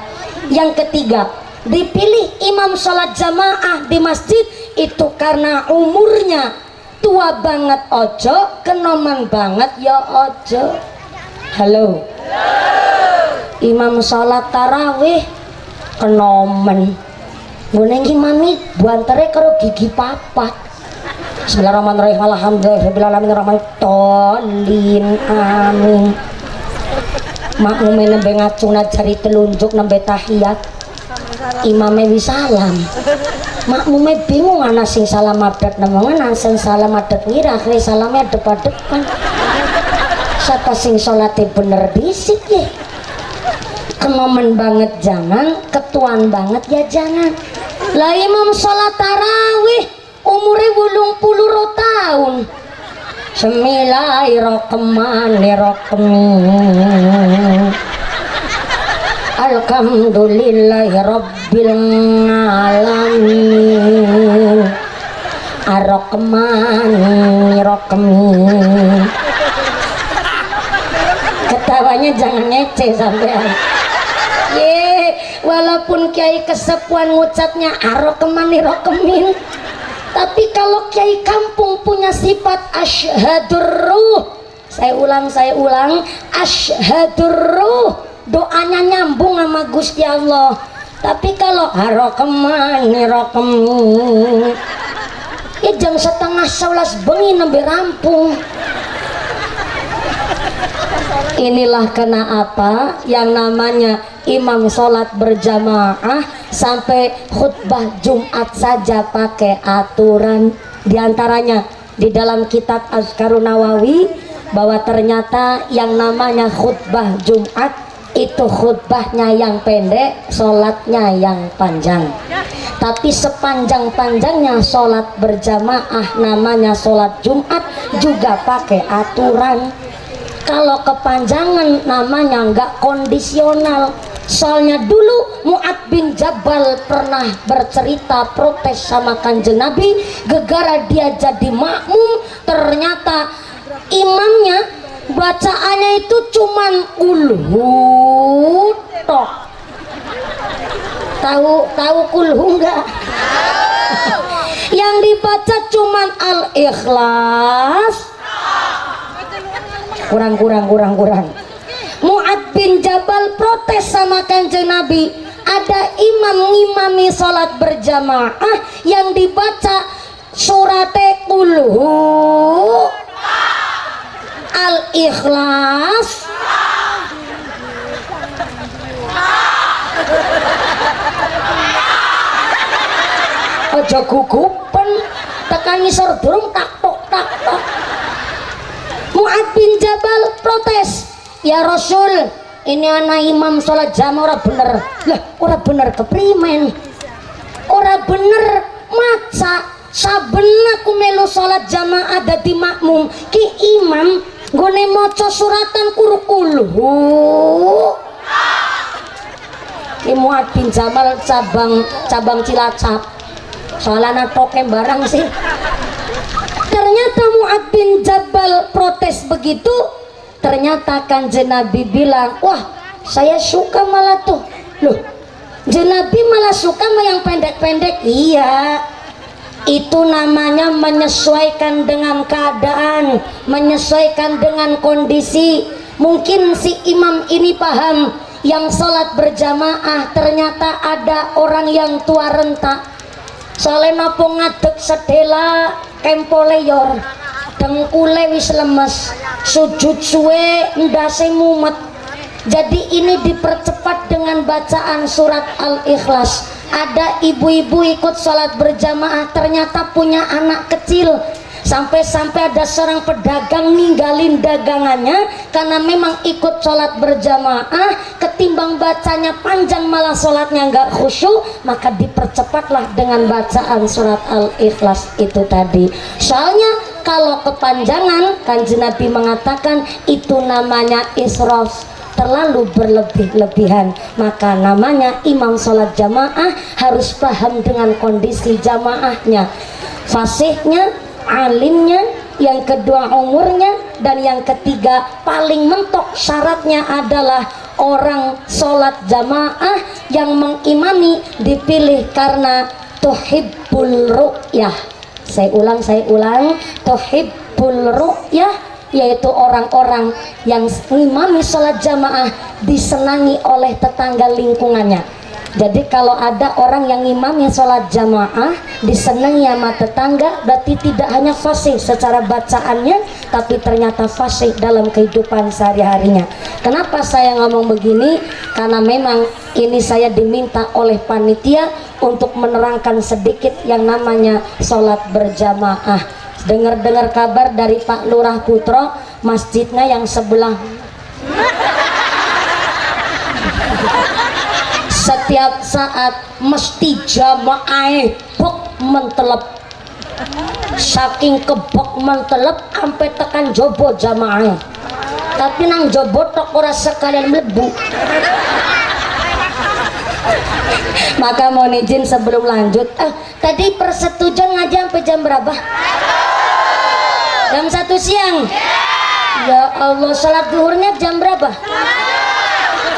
Yang ketiga, dipilih imam sholat jamaah di masjid itu karena umurnya tua banget ojo, kenoman banget ya ojo. Halo, imam sholat tarawih kenomen, gue ngimami buantere karo gigi papat. Bismillahirrahmanirrahim, alhamdulillahirrahmanirrahim, amin. Makmume nembe ngacuna jari telunjuk nembe tahiyat, imame wis salam, makmume bingung ana sing salam madhep nemongan, ana sing salam madhep ngirah, akhire salame adep-adepan. Siapa sing salate bener dhisik ya? Kenomen banget jangan, ketuan banget ya jangan. Lah imam salat tarawih umure 80 tahun. Bismillahirrahmanirrahim. Alhamdulillahirabbil alamin. Ar-Rahmanir-Rahim. Ketawanya jangan ngece sampean. Ye, walaupun kiai kesepuan ngucapnya Ar-Rahmanir-Rahim, tapi kalau kiai kampung punya sifat asyhadur ruh, saya ulang asyhadur ruh, doanya nyambung sama Gusti Allah. Tapi kalau Ar-Rahmanir-Rahim, ya jam setengah 11 bengi nembe rampung. Inilah kenapa yang namanya imam sholat berjamaah sampai khutbah Jumat saja pakai aturan. Di antaranya di dalam kitab Azkarun Nawawi bahwa ternyata yang namanya khutbah Jumat itu khutbahnya yang pendek, sholatnya yang panjang. Tapi sepanjang-panjangnya sholat berjamaah namanya sholat Jumat juga pakai aturan. Kalau kepanjangan namanya nggak kondisional. Soalnya dulu Mu'ad bin Jabal pernah bercerita protes sama Kanjeng Nabi gegara dia jadi makmum, ternyata imamnya bacaannya itu cuman kulhu tok. Tahu kulhu enggak? Yang dibaca cuman al-ikhlas. Kurang. Mu'ad bin Jabal protes sama Kanjeng Nabi, ada imam ngimami sholat berjamaah yang dibaca surate kulhu al-ikhlas aja gugupen tekan ngisor durung tak tok. Mu'ad bin Jabal protes, ya Rasul, ini anak imam sholat jamaah ora bener. Lah ora bener keprimen? Ora bener maca saben aku melu sholat jamaah dadi makmum ki imam nggone maca suratan kulhu. Ki Mu'ad bin Jabal cabang Cilacap. Soalnya toke barang sih. Ternyata Mu'ad bin Jabal protes begitu, ternyata Kanjeng Nabi bilang, wah saya suka malah tuh. Loh, Kanjeng Nabi malah suka sama yang pendek-pendek. Iya, itu namanya menyesuaikan dengan keadaan, menyesuaikan dengan kondisi. Mungkin si imam ini paham yang sholat berjamaah ternyata ada orang yang tua renta, soalnya nopo ngadeg sedela kempoleyor dengkule wis lemes, sujud suwe ndase mumet. Jadi ini dipercepat dengan bacaan surat Al-Ikhlas. Ada ibu-ibu ikut sholat berjamaah ternyata punya anak kecil, sampai-sampai ada seorang pedagang ninggalin dagangannya karena memang ikut sholat berjamaah, ketimbang bacanya panjang malah sholatnya nggak khusyuk, maka dipercepatlah dengan bacaan surat Al-Ikhlas itu tadi. Soalnya kalau kepanjangan, Kanjeng Nabi mengatakan itu namanya israf, terlalu berlebih-lebihan. Maka namanya imam sholat jamaah harus paham dengan kondisi jamaahnya, fasihnya, alimnya, yang kedua umurnya, dan yang ketiga paling mentok syaratnya adalah orang sholat jamaah yang mengimami dipilih karena tuhibbul ru'yah. Saya ulang, tuhibbul ru'yah, yaitu orang-orang yang ngimami sholat jamaah disenangi oleh tetangga lingkungannya. Jadi kalau ada orang yang ngimami sholat jamaah disenangi sama tetangga, berarti tidak hanya fasih secara bacaannya, tapi ternyata fasih dalam kehidupan sehari-harinya. Kenapa saya ngomong begini? Karena memang ini saya diminta oleh panitia untuk menerangkan sedikit yang namanya sholat berjamaah. Dengar-dengar kabar dari Pak Lurah Putro, masjidnya yang sebelah setiap saat mesti jamaah bok mentelep, saking kebok mentelep sampai tekan jobo jamaah, tapi nang jobo tok ora sekalian mlebu. Maka mohon izin sebelum lanjut, tadi persetujuan ngaji sampai jam berapa? Jam 1 siang. Ya Allah, salat zuhurnya jam berapa?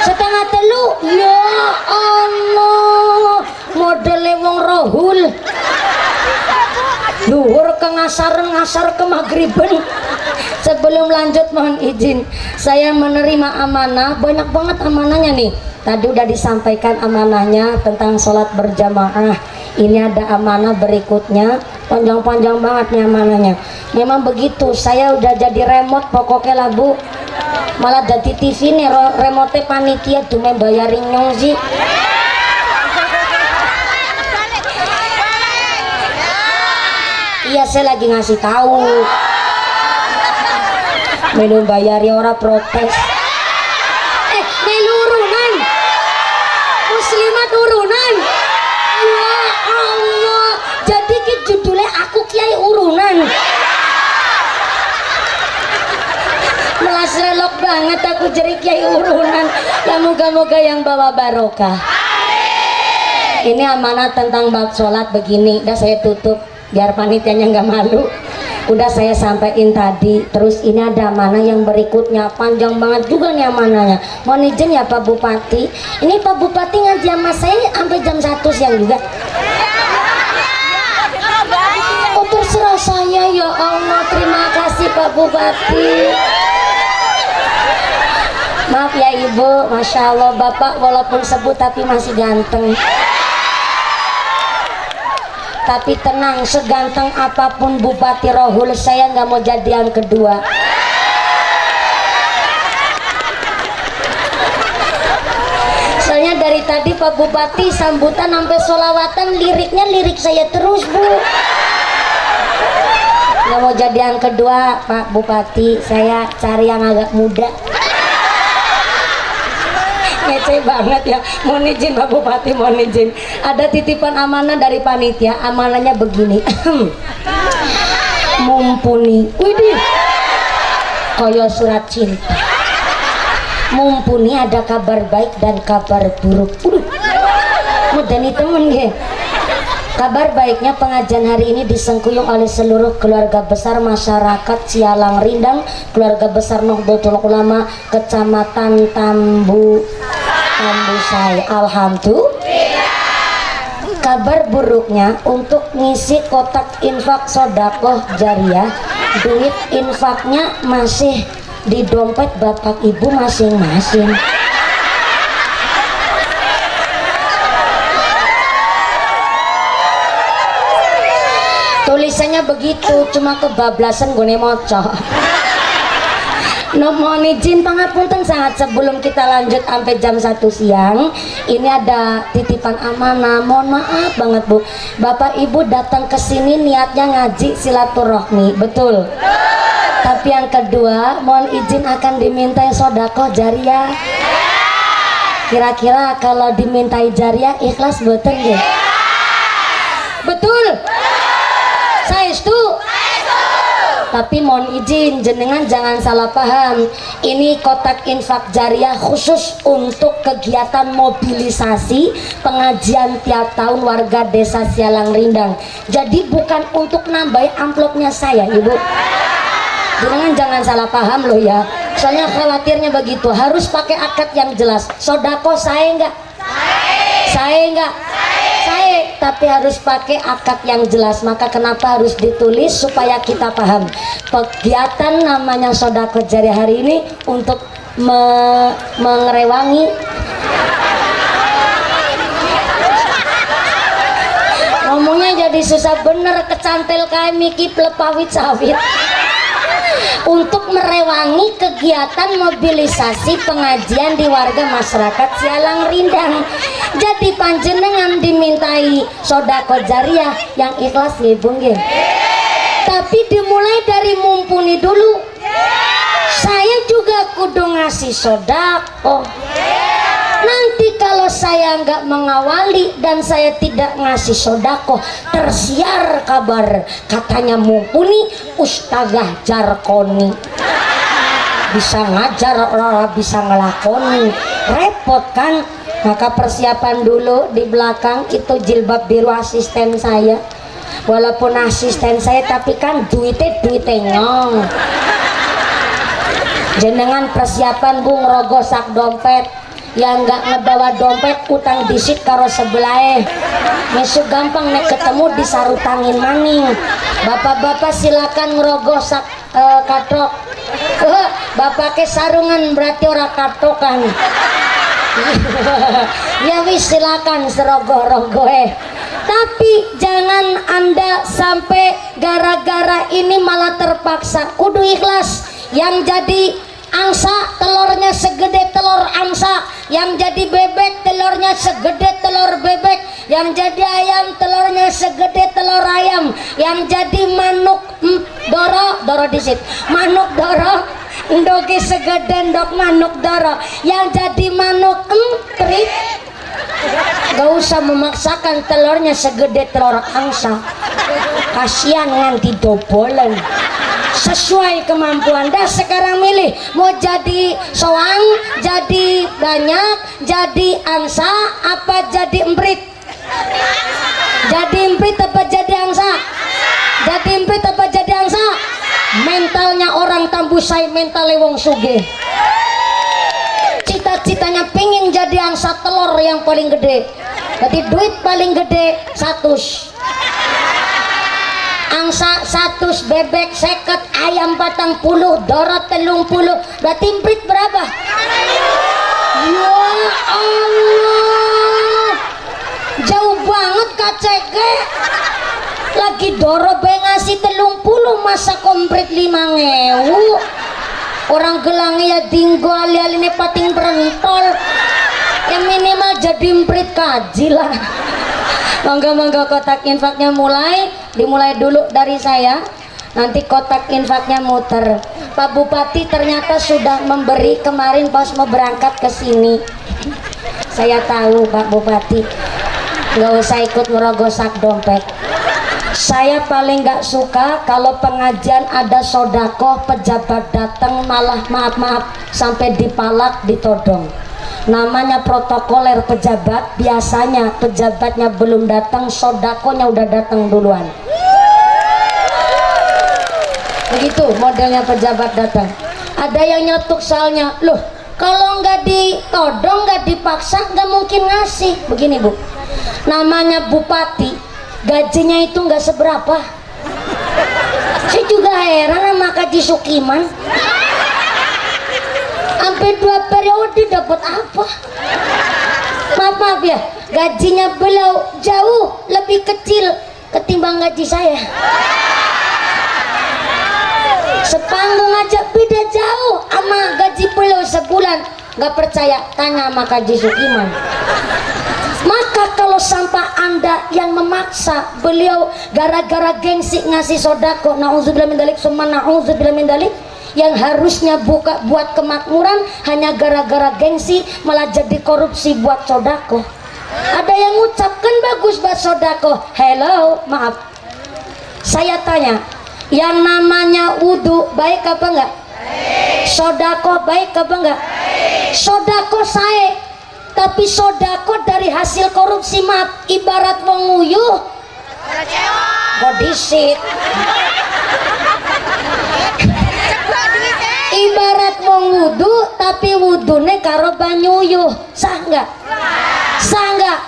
2:30. Ya Allah, modele wong rohul. Zuhur ke ngasar ke maghriben. Sebelum lanjut mohon izin, saya menerima amanah, banyak banget amanahnya nih. Tadi udah disampaikan amanahnya tentang sholat berjamaah. Ini ada amanah berikutnya, panjang-panjang banget nih amanahnya. Memang begitu, saya udah jadi remote pokoknya lah Bu. Malah jadi TV nih, remote panitia cuma bayarin nyong sih. Iya, saya lagi ngasih tahu. Minum bayari orang protes. Melu urunan. Muslimat urunan. Ya Allah. Jadi ki judulnya aku kiai urunan. Melas relok banget aku jadi kiai urunan. Ya moga-moga yang bawa barokah. Ini amanah tentang bab sholat begini. Udah saya tutup biar panitianya nggak malu. Udah saya sampaikan tadi. Terus ini ada amanah yang berikutnya, panjang banget juga nih amanahnya. Mohon izin ya Pak Bupati, ini Pak Bupati ngaji sama saya sampai jam 1 siang juga. Oh terserah saya, ya Allah. Terima kasih Pak Bupati. Maaf ya Ibu, Masya Allah Bapak walaupun sebut tapi masih ganteng. Tapi tenang, seganteng apapun Bupati Rohul, saya nggak mau jadi yang kedua. Soalnya dari tadi Pak Bupati sambutan sampai sholawatan, liriknya lirik saya terus Bu. Nggak mau jadi yang kedua Pak Bupati, saya cari yang agak muda. Ngece banget ya. Mohon izin Pak Bupati, mohon izin. Ada titipan amanah dari panitia. Amanahnya begini. Mumpuni. Widih. Koyo surat cinta. Mumpuni ada kabar baik dan kabar buruk. Mudani temen ge. Kabar baiknya pengajian hari ini disengkuyung oleh seluruh keluarga besar masyarakat Sialang Rindang, keluarga besar Nahdlatul Ulama, Kecamatan Tambusai. Alhamdulillah. Kabar buruknya untuk ngisi kotak infak sodakoh jariah, duit infaknya masih di dompet bapak ibu masing-masing. biasanya begitu, cuma kebablasan gue moco. No, mohon izin pangapunten sangat sebelum kita lanjut sampai jam 1 siang. Ini ada titipan amanah. Mohon maaf banget Bu, Bapak Ibu datang ke sini niatnya ngaji silaturahmi, betul? Tapi yang kedua, mohon izin akan dimintai sodako jariah. Kira-kira kalau dimintai jariah ikhlas betul ya? Betul? Saya setuju. Tapi mohon izin jenengan jangan salah paham, ini kotak infak jariah khusus untuk kegiatan mobilisasi pengajian tiap tahun warga desa Sialang Rindang. Jadi bukan untuk nambah amplopnya saya Ibu, jenengan jangan salah paham loh ya, soalnya khawatirnya begitu. Harus pakai akad yang jelas. Sodako saya enggak? Saya enggak? Saya, tapi harus pakai akad yang jelas. Maka kenapa harus ditulis supaya kita paham kegiatan namanya sodako jariah hari ini untuk mengerewangi ngomongnya jadi susah bener, kecantel kayak Miki pelepawit sawit, untuk merewangi kegiatan mobilisasi pengajian di warga masyarakat Sialang Rindang. Jadi panjenengan dimintai sodako jariah yang ikhlas ya Bung ya. Tapi dimulai dari mumpuni dulu. Saya juga kudu ngasih sodako. Nanti kalau saya nggak mengawali dan saya tidak ngasih sodako, tersiar kabar katanya mumpuni Ustazah Jarkoni bisa ngajar, orang bisa ngelakoni, repot kan. Maka persiapan dulu di belakang itu jilbab biru asisten saya, walaupun asisten saya tapi kan duitnya nyong. Jenengan persiapan Bu ngerogoh sak dompet, yang nggak ngebawa dompet utang disit karo sebelah mesuk gampang nek ketemu disarutangin maning. Bapak-bapak silakan ngerogoh sak katok. Bapak ke sarungan berarti ora katokan. Ya wis silakan serogoh-rogoh tapi jangan Anda sampai gara-gara ini malah terpaksa. Kudu ikhlas. Yang jadi angsa telurnya segede telur angsa, yang jadi bebek telurnya segede telur bebek, yang jadi ayam telurnya segede telur ayam, yang jadi manuk doro disit, manuk doro ndoge segede ndok manuk doro, yang jadi manuk emprit. Gak usah memaksakan telurnya segede telur angsa, kasihan nganti dobolan. Sesuai kemampuan dah. Sekarang milih mau jadi soang, jadi banyak, jadi angsa apa jadi emprit? Jadi emprit apa jadi angsa? Jadi emprit apa jadi angsa? Mentalnya orang Tambusai, mental wong sugih. Cita-citanya pengen jadi angsa telur yang paling gede. Jadi duit paling gede 100. Angsa 100, bebek 50, ayam 40, doro 30, berarti emprit berapa? Ya Allah, jauh banget KCG. Lagi doro be ngasih 30, masa komplit 5.000. Orang gelangnya ya dinggo ali-aline pating berentol. Yang minimal jadi emprit kaji lah. Monggo kotak infaknya dimulai dulu dari saya, nanti kotak infaknya muter. Pak Bupati ternyata sudah memberi kemarin pas mau berangkat ke sini. Saya tahu Pak Bupati nggak usah ikut merogoh sak dompet. Saya paling nggak suka kalau pengajian ada sodako, pejabat datang malah maaf sampai dipalak ditodong. Namanya protokoler pejabat, biasanya pejabatnya belum datang, sodakonya udah datang duluan. Begitu modelnya pejabat datang. Ada yang nyetuk soalnya, loh kalau nggak ditodong, nggak dipaksa, nggak mungkin ngasih. Begini Bu, namanya bupati, gajinya itu nggak seberapa. Saya juga heran sama Kaji Sukiman. Sampai 2 periode dapat apa? Maaf ya, gajinya beliau jauh lebih kecil ketimbang gaji saya. Sepanggung aja beda jauh sama gaji beliau sebulan. Gak percaya, tanya sama Kaji Sukiman. Maka kalau sampai Anda yang memaksa beliau gara-gara gengsi ngasih sodako, na'udzubillah min dzalik summa na'udzubillah min dzalik, yang harusnya buka buat kemakmuran hanya gara-gara gengsi malah jadi korupsi buat sodako. Ada yang ngucapkan bagus buat sodako. Hello, maaf, saya tanya, yang namanya wudhu baik apa enggak? Sodako baik apa enggak? Sodako saya, tapi sodako dari hasil korupsi maaf ibarat wong nguyuh kodisit. Ibarat wong wudu tapi wudune karo banyuyuh, sah enggak? Sah enggak?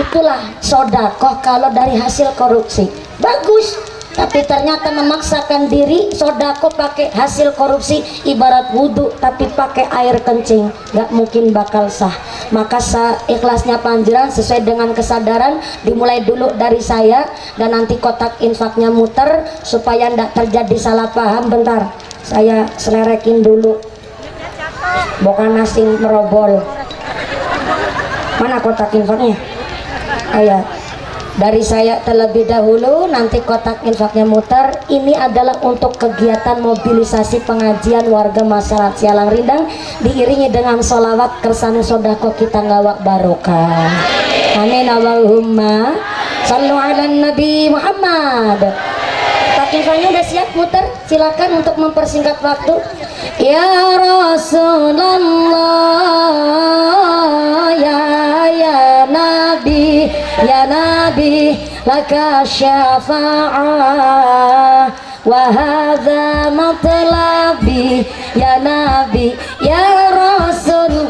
Itulah sodako kalau dari hasil korupsi bagus, tapi ternyata memaksakan diri sodako pakai hasil korupsi ibarat wudhu tapi pakai air kencing, nggak mungkin bakal sah. Maka ikhlasnya panjenengan sesuai dengan kesadaran dimulai dulu dari saya, dan nanti kotak infaknya muter supaya ndak terjadi salah paham. Bentar, saya selerekin dulu, bukan asing merobol. Mana kotak infaknya? Ayah, dari saya terlebih dahulu, nanti kotak infaknya muter. Ini adalah untuk kegiatan mobilisasi pengajian warga masyarakat Sialang Rindang, diiringi dengan sholawat kersane sodako kita ngawak barokah. Amin Allahumma sallu ala Nabi Muhammad. Kotak infaknya udah siap muter, silakan untuk mempersingkat waktu. Ya Rasulullah, ya Nabi, ya Nabi, laka syafa'ah wa hadza matlabi, ya Nabi, ya Rasulullah,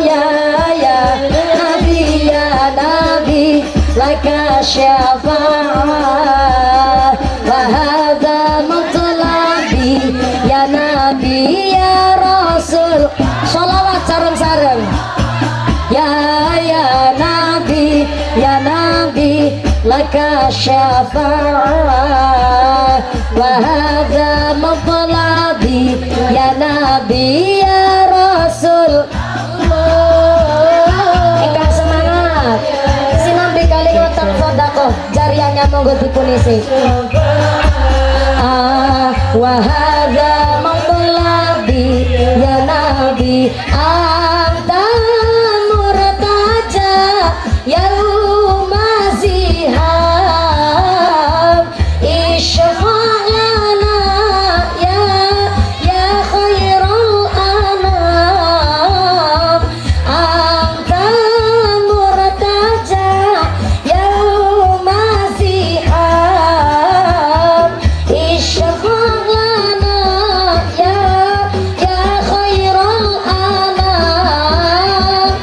ya Nabi, ya Nabi, laka syafa'ah wa hadza matlabi, ya Nabi, ya Rasul. Sholawat sareng-sareng. Ya Nabi, ya Nabi, laka syafa'ah wa hadza matlabi, ya Nabi, ya Rasul. Ingkang semangat sinambi kali ngotak sodako jariahnya monggo dipunisi. Wa hadza matlabi, ya Nabi, anta yauma zihab ishfa'lana ya khairul anam, anta murtaja yauma zihab ishfa'lana ya khairul anam,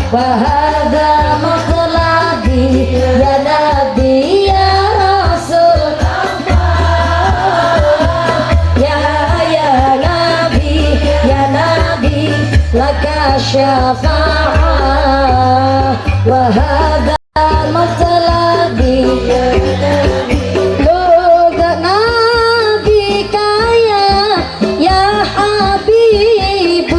wahada matlabi, ya Nabi, ya Rasul. Ya Nabi, ya Nabi, laka syafa'ah wahada matlabi. Loga Nabi kaya ya Habibu,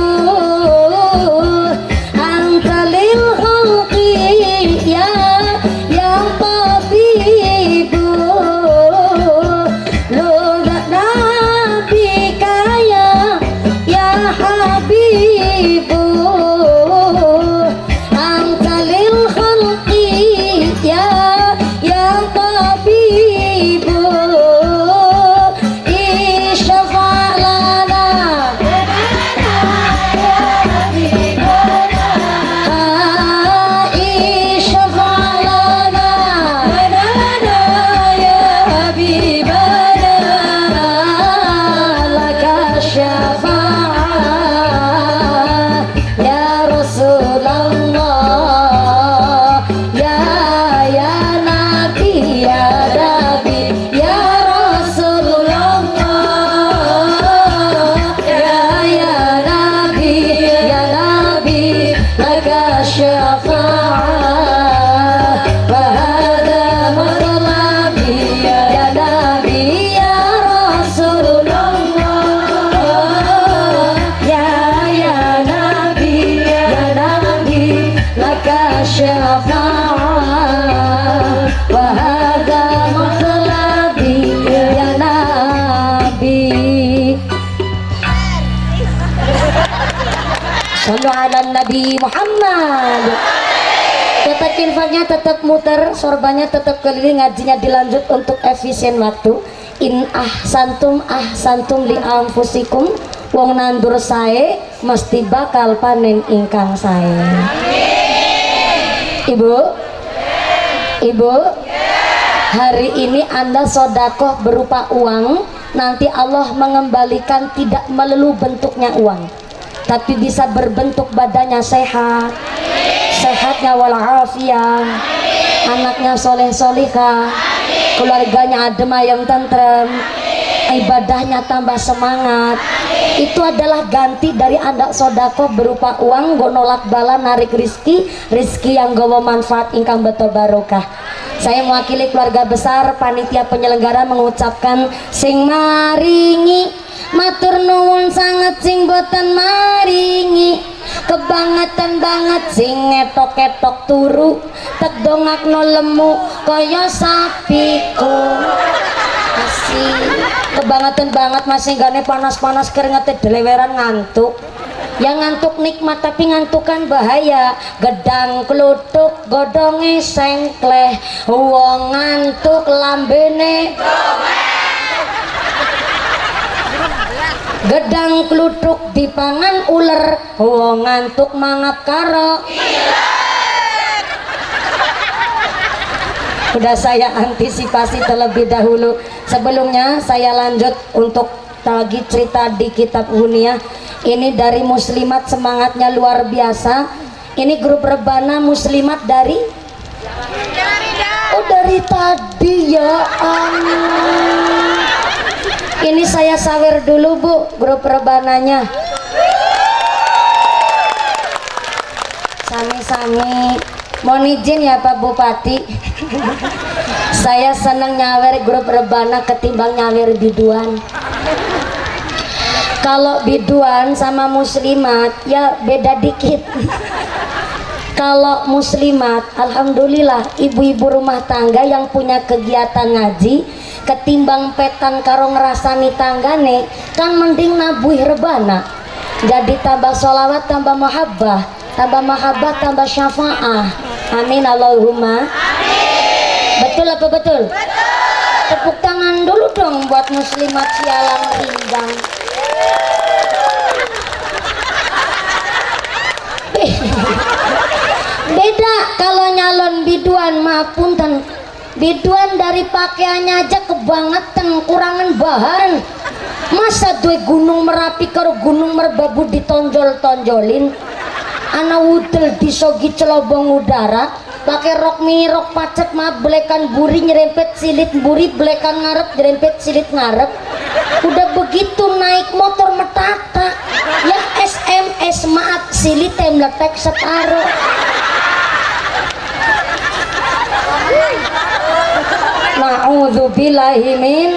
ya Sallu ala Nabi Muhammad. Kotak infaknya tetap muter, sorbannya tetap keliling, ngajinya dilanjut untuk efisien waktu. In ahsantum li anfusikum, wong nandur sae mesti bakal panen ingkang sae. Ibu, hari ini Anda sodakoh berupa uang, nanti Allah mengembalikan tidak melulu bentuknya uang, tapi bisa berbentuk badannya sehat, sehatnya walafiat, anaknya soleh solihah, keluarganya adem ayem tentrem, ibadahnya tambah semangat. Itu adalah ganti dari Anda sodako berupa uang, go nolak bala narik rizki yang gawa manfaat ingkang beto barokah. Saya mewakili keluarga besar panitia penyelenggara mengucapkan sing maringi matur nuwun sangat, sing boten maringi kebangetan banget, sing ngetok-ketok turu tek dongakno lemu kaya sapiku. Asih kebangetan banget, masih gane panas-panas keringetnya deleweran ngantuk. Yang ngantuk nikmat tapi ngantukan bahaya. Gedang kluthuk godonge sengkleh, wong ngantuk lambene gedang kluthuk dipangan uler, wong ngantuk mangap karo udah saya antisipasi terlebih dahulu. Sebelumnya saya lanjut untuk lagi cerita di kitab Huniyah. Ini dari muslimat, semangatnya luar biasa. Ini grup rebana muslimat dari tadi ya. Ini saya sawer dulu Bu, grup rebananya. Sami-sami. Mohon izin ya Pak Bupati. Saya seneng nyawer grup rebana ketimbang nyawer biduan. Kalau biduan sama muslimat ya beda dikit. Kalau muslimat, alhamdulillah ibu-ibu rumah tangga yang punya kegiatan ngaji, ketimbang petan karo ngerasani tanggane, kan mending nabuh rebana. Jadi tambah sholawat, tambah mahabbah, tambah syafa'ah. Amin Allahumma. Betul apa betul? Tepuk tangan dulu dong buat muslimat sialang rindang. Beda kalau nyalon biduan, maaf punten, biduan dari pakaiannya aja kebangetan, kurangan bahan. Masa duwe gunung Merapi karo gunung Merbabu ditonjol-tonjolin, ana wudel disogi celobong udara, pakai rok mirok pacet maaf belekan buri nyerempet silit buri, belekan ngarep nyerempet silit ngarep. Udah begitu naik motor metata yang SMS maaf silit meletek separuh. Na'udzubillahi min.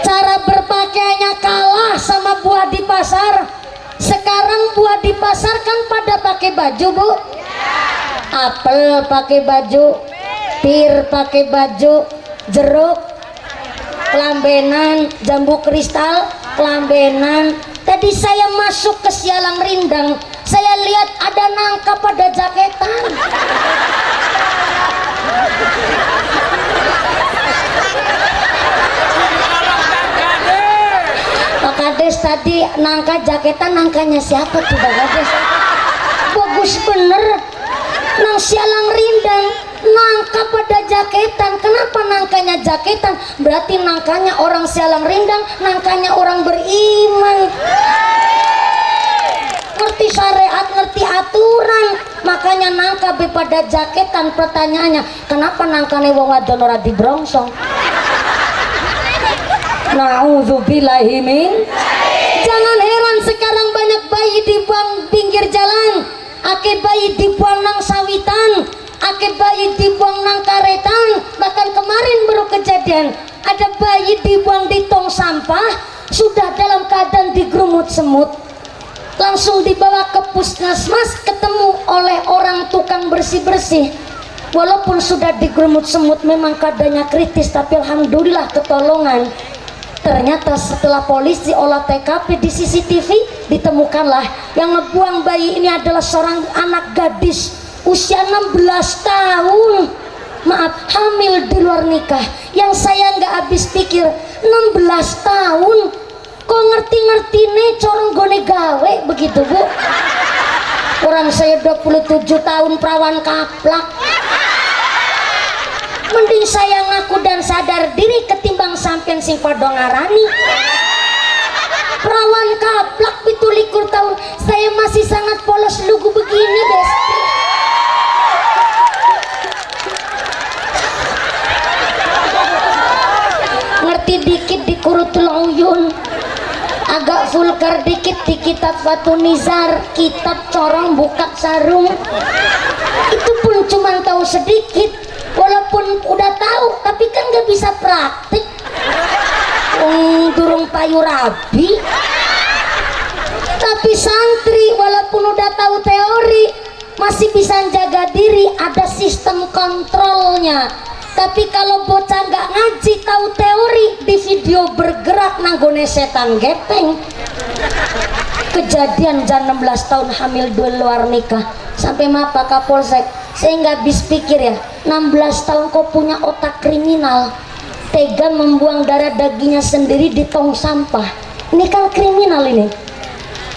Cara berpakaiannya kalah sama buah di pasar. Sekarang buah di pasar kan pada pakai baju Bu. Apel pakai baju, pir pakai baju, jeruk kelambenan, jambu kristal kelambenan. Tadi saya masuk ke sialang rindang, saya lihat ada nangka pada jaketan. Pak Kades tadi nangka jaketan, nangkanya siapa tuh Pak Kades? Bagus bener, nang sialang rindang nangka pada jaketan. Kenapa nangkanya jaketan? Berarti nangkanya orang sialang rindang, nangkanya orang beriman, ngerti syariat, ngerti aturan, makanya nangka be pada jaketan. Pertanyaannya, kenapa nangkane wong wadon ora dibrongsong? Na'udzubillahi min. Jangan heran sekarang banyak bayi dibuang pinggir jalan, ake bayi dibuang nang sawitan, ake bayi dibuang nang karetan. Bahkan kemarin baru kejadian ada bayi dibuang di tong sampah, sudah dalam keadaan digerumut semut, langsung dibawa ke puskesmas, ketemu oleh orang tukang bersih-bersih. Walaupun sudah digerumut semut memang keadaannya kritis, tapi alhamdulillah ketolongan. Ternyata setelah polisi olah TKP di CCTV, ditemukanlah yang ngebuang bayi ini adalah seorang anak gadis usia 16 tahun. Maaf, hamil di luar nikah. Yang saya nggak habis pikir, 16 tahun kok ngerti-ngerti nih corong gone gawe begitu Bu. Orang saya 27 tahun perawan kaplak. Mending saya ngaku dan sadar diri ketimbang sampean sing padha ngarani perawan kaplak 27 tahun. Saya masih sangat polos lugu begini Besti. Ngerti dikit di Kurutul Uyun, agak vulgar dikit di kitab Fatunizar, kitab corong buka sarung. Itu pun cuma tahu sedikit, walaupun udah tahu tapi kan gak bisa praktik. Durung payu rabi. Tapi santri walaupun udah tahu teori masih bisa jaga diri, ada sistem kontrolnya. Tapi kalau bocah nggak ngaji tahu teori, di video bergerak nanggone setan gepeng. Kejadian jam 16 tahun hamil di luar nikah. Sampai maaf Pak Kapolsek, saya nggak habis pikir ya, 16 tahun kok punya otak kriminal, tega membuang darah dagingnya sendiri di tong sampah. Ini kan kriminal ini.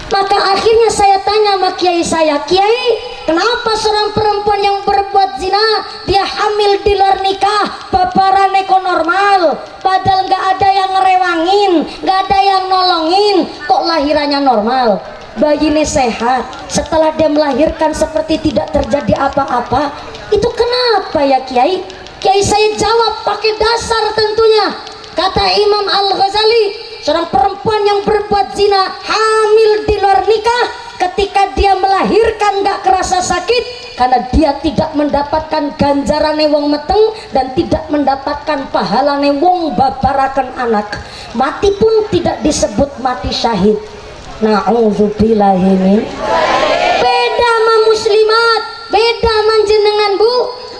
Maka akhirnya saya tanya sama kiai saya, Kiai, kenapa seorang perempuan yang berbuat zina dia hamil di luar nikah, babaran eko normal, padahal nggak ada yang ngerewangin, nggak ada yang nolongin, kok lahirannya normal, bayinya sehat, setelah dia melahirkan seperti tidak terjadi apa-apa, itu kenapa ya Kiai? Kiai saya jawab pakai dasar tentunya, kata Imam Al-Ghazali, seorang perempuan yang berbuat zina hamil di luar nikah, ketika dia melahirkan gak kerasa sakit karena dia tidak mendapatkan ganjarane wong meteng dan tidak mendapatkan pahalane wong babaraken anak. Mati pun tidak disebut mati syahid. Na'udzubillahi min. Beda sama muslimat, beda manjenengan Bu.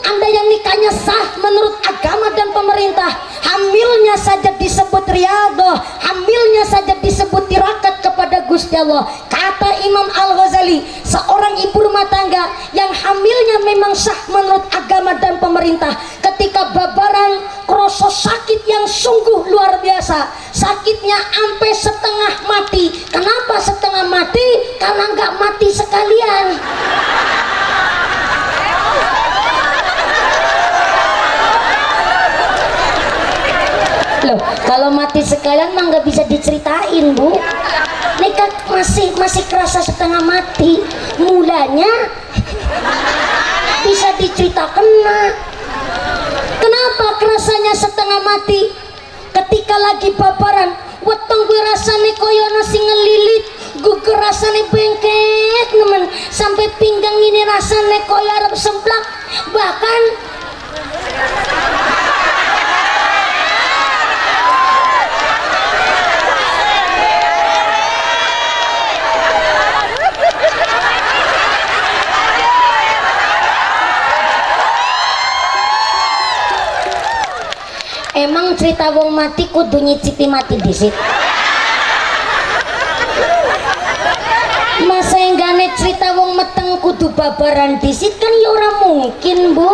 Anda yang nikahnya sah menurut agama dan pemerintah, hamilnya saja disebut riyadhah, hamilnya saja disebut tirakat kepada Gusti Allah. Kata Imam Al-Ghazali, seorang ibu rumah tangga yang hamilnya memang sah menurut agama dan pemerintah, ketika babaran kroso sakit yang sungguh luar biasa, sakitnya sampai setengah mati. Kenapa setengah mati? Karena nggak mati sekalian. Loh, kalau mati sekalian mah nggak bisa diceritain Bu. Ini kan masih kerasa setengah mati. Mulanya bisa diceritakan. Kenapa kerasanya setengah mati? Ketika lagi babaran, weteng gue rasane koyo nasi ngelilit, gue rasane bengkek nemen, sampai pinggang ini rasane koyo arep semplak. Bahkan emang cerita wong mati kudu nyicipi mati disit. Masa enggane cerita wong meteng kudu babaran disit kan ya ora mungkin Bu.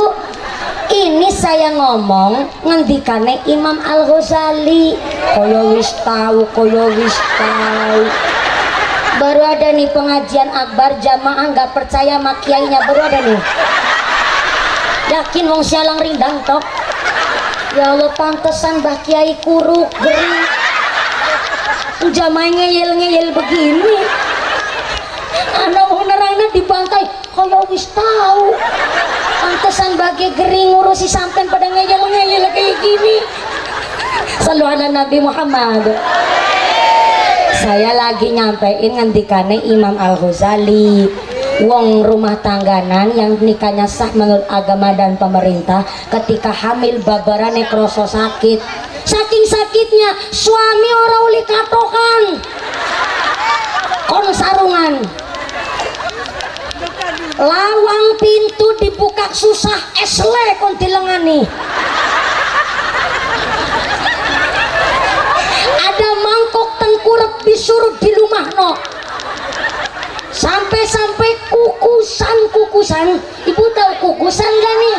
Ini saya ngomong ngendikane Imam Al-Ghazali. Koyo wis tahu, koyo wis tahu. Baru ada nih pengajian akbar jamaah nggak percaya sama kiainya, baru ada nih. Yakin wong sialang rindang tok. Ya Allah, pantesan Mbah Kiai kuruk gering, jamaah ngeyel-ngeyel begini. Anak nerangnya dibantai kalau wis tahu. Pantesan bagi gering ngurusi sampean pada ngeyel-ngeyel kayak gini. Sallu ala Nabi Muhammad. Saya lagi nyampein ngendikane Imam Al-Ghazali. Wong rumah tangganan yang nikahnya sah menurut agama dan pemerintah, ketika hamil babarane kroso sakit, saking sakitnya suami ora uli katokan kon sarungan, lawang pintu dibuka susah, esle kon dilengani. kukusan. Ibu tahu kukusan gak nih?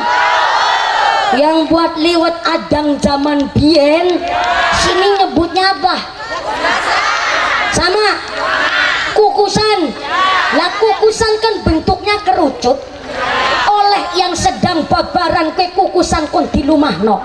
Yang buat liwet adang zaman bien. Sini nyebutnya apa? Sama? Kukusan. Lah kukusan kan bentuknya kerucut. Oleh yang sedang babaran ke kukusan kon di rumah no.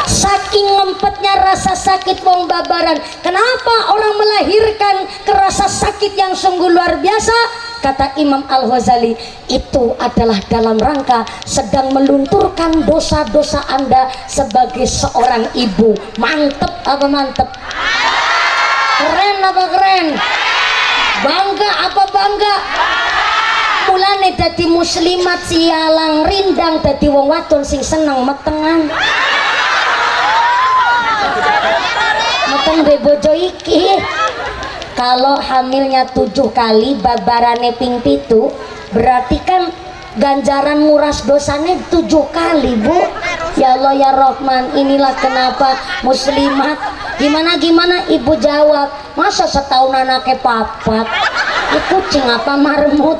Saking ngempetnya rasa sakit wong babaran. Kenapa orang melahirkan kerasa sakit yang sungguh luar biasa? Kata Imam Al-Ghazali, itu adalah dalam rangka sedang melunturkan dosa-dosa Anda sebagai seorang ibu. Mantep apa mantep? Keren apa keren? Bangga apa bangga? Mulane dadi muslimat sialang rindang dadi wong wadon sing seneng metengan. Meteng be bojo iki. Kalau hamilnya 7 kali babarane ping 7 berarti kan ganjaran nguras dosanya 7 kali, Bu. Ya Allah ya Rahman, inilah kenapa muslimat. Gimana ibu jawab, masa setahun anaknya papat? Ini kucing apa marmut?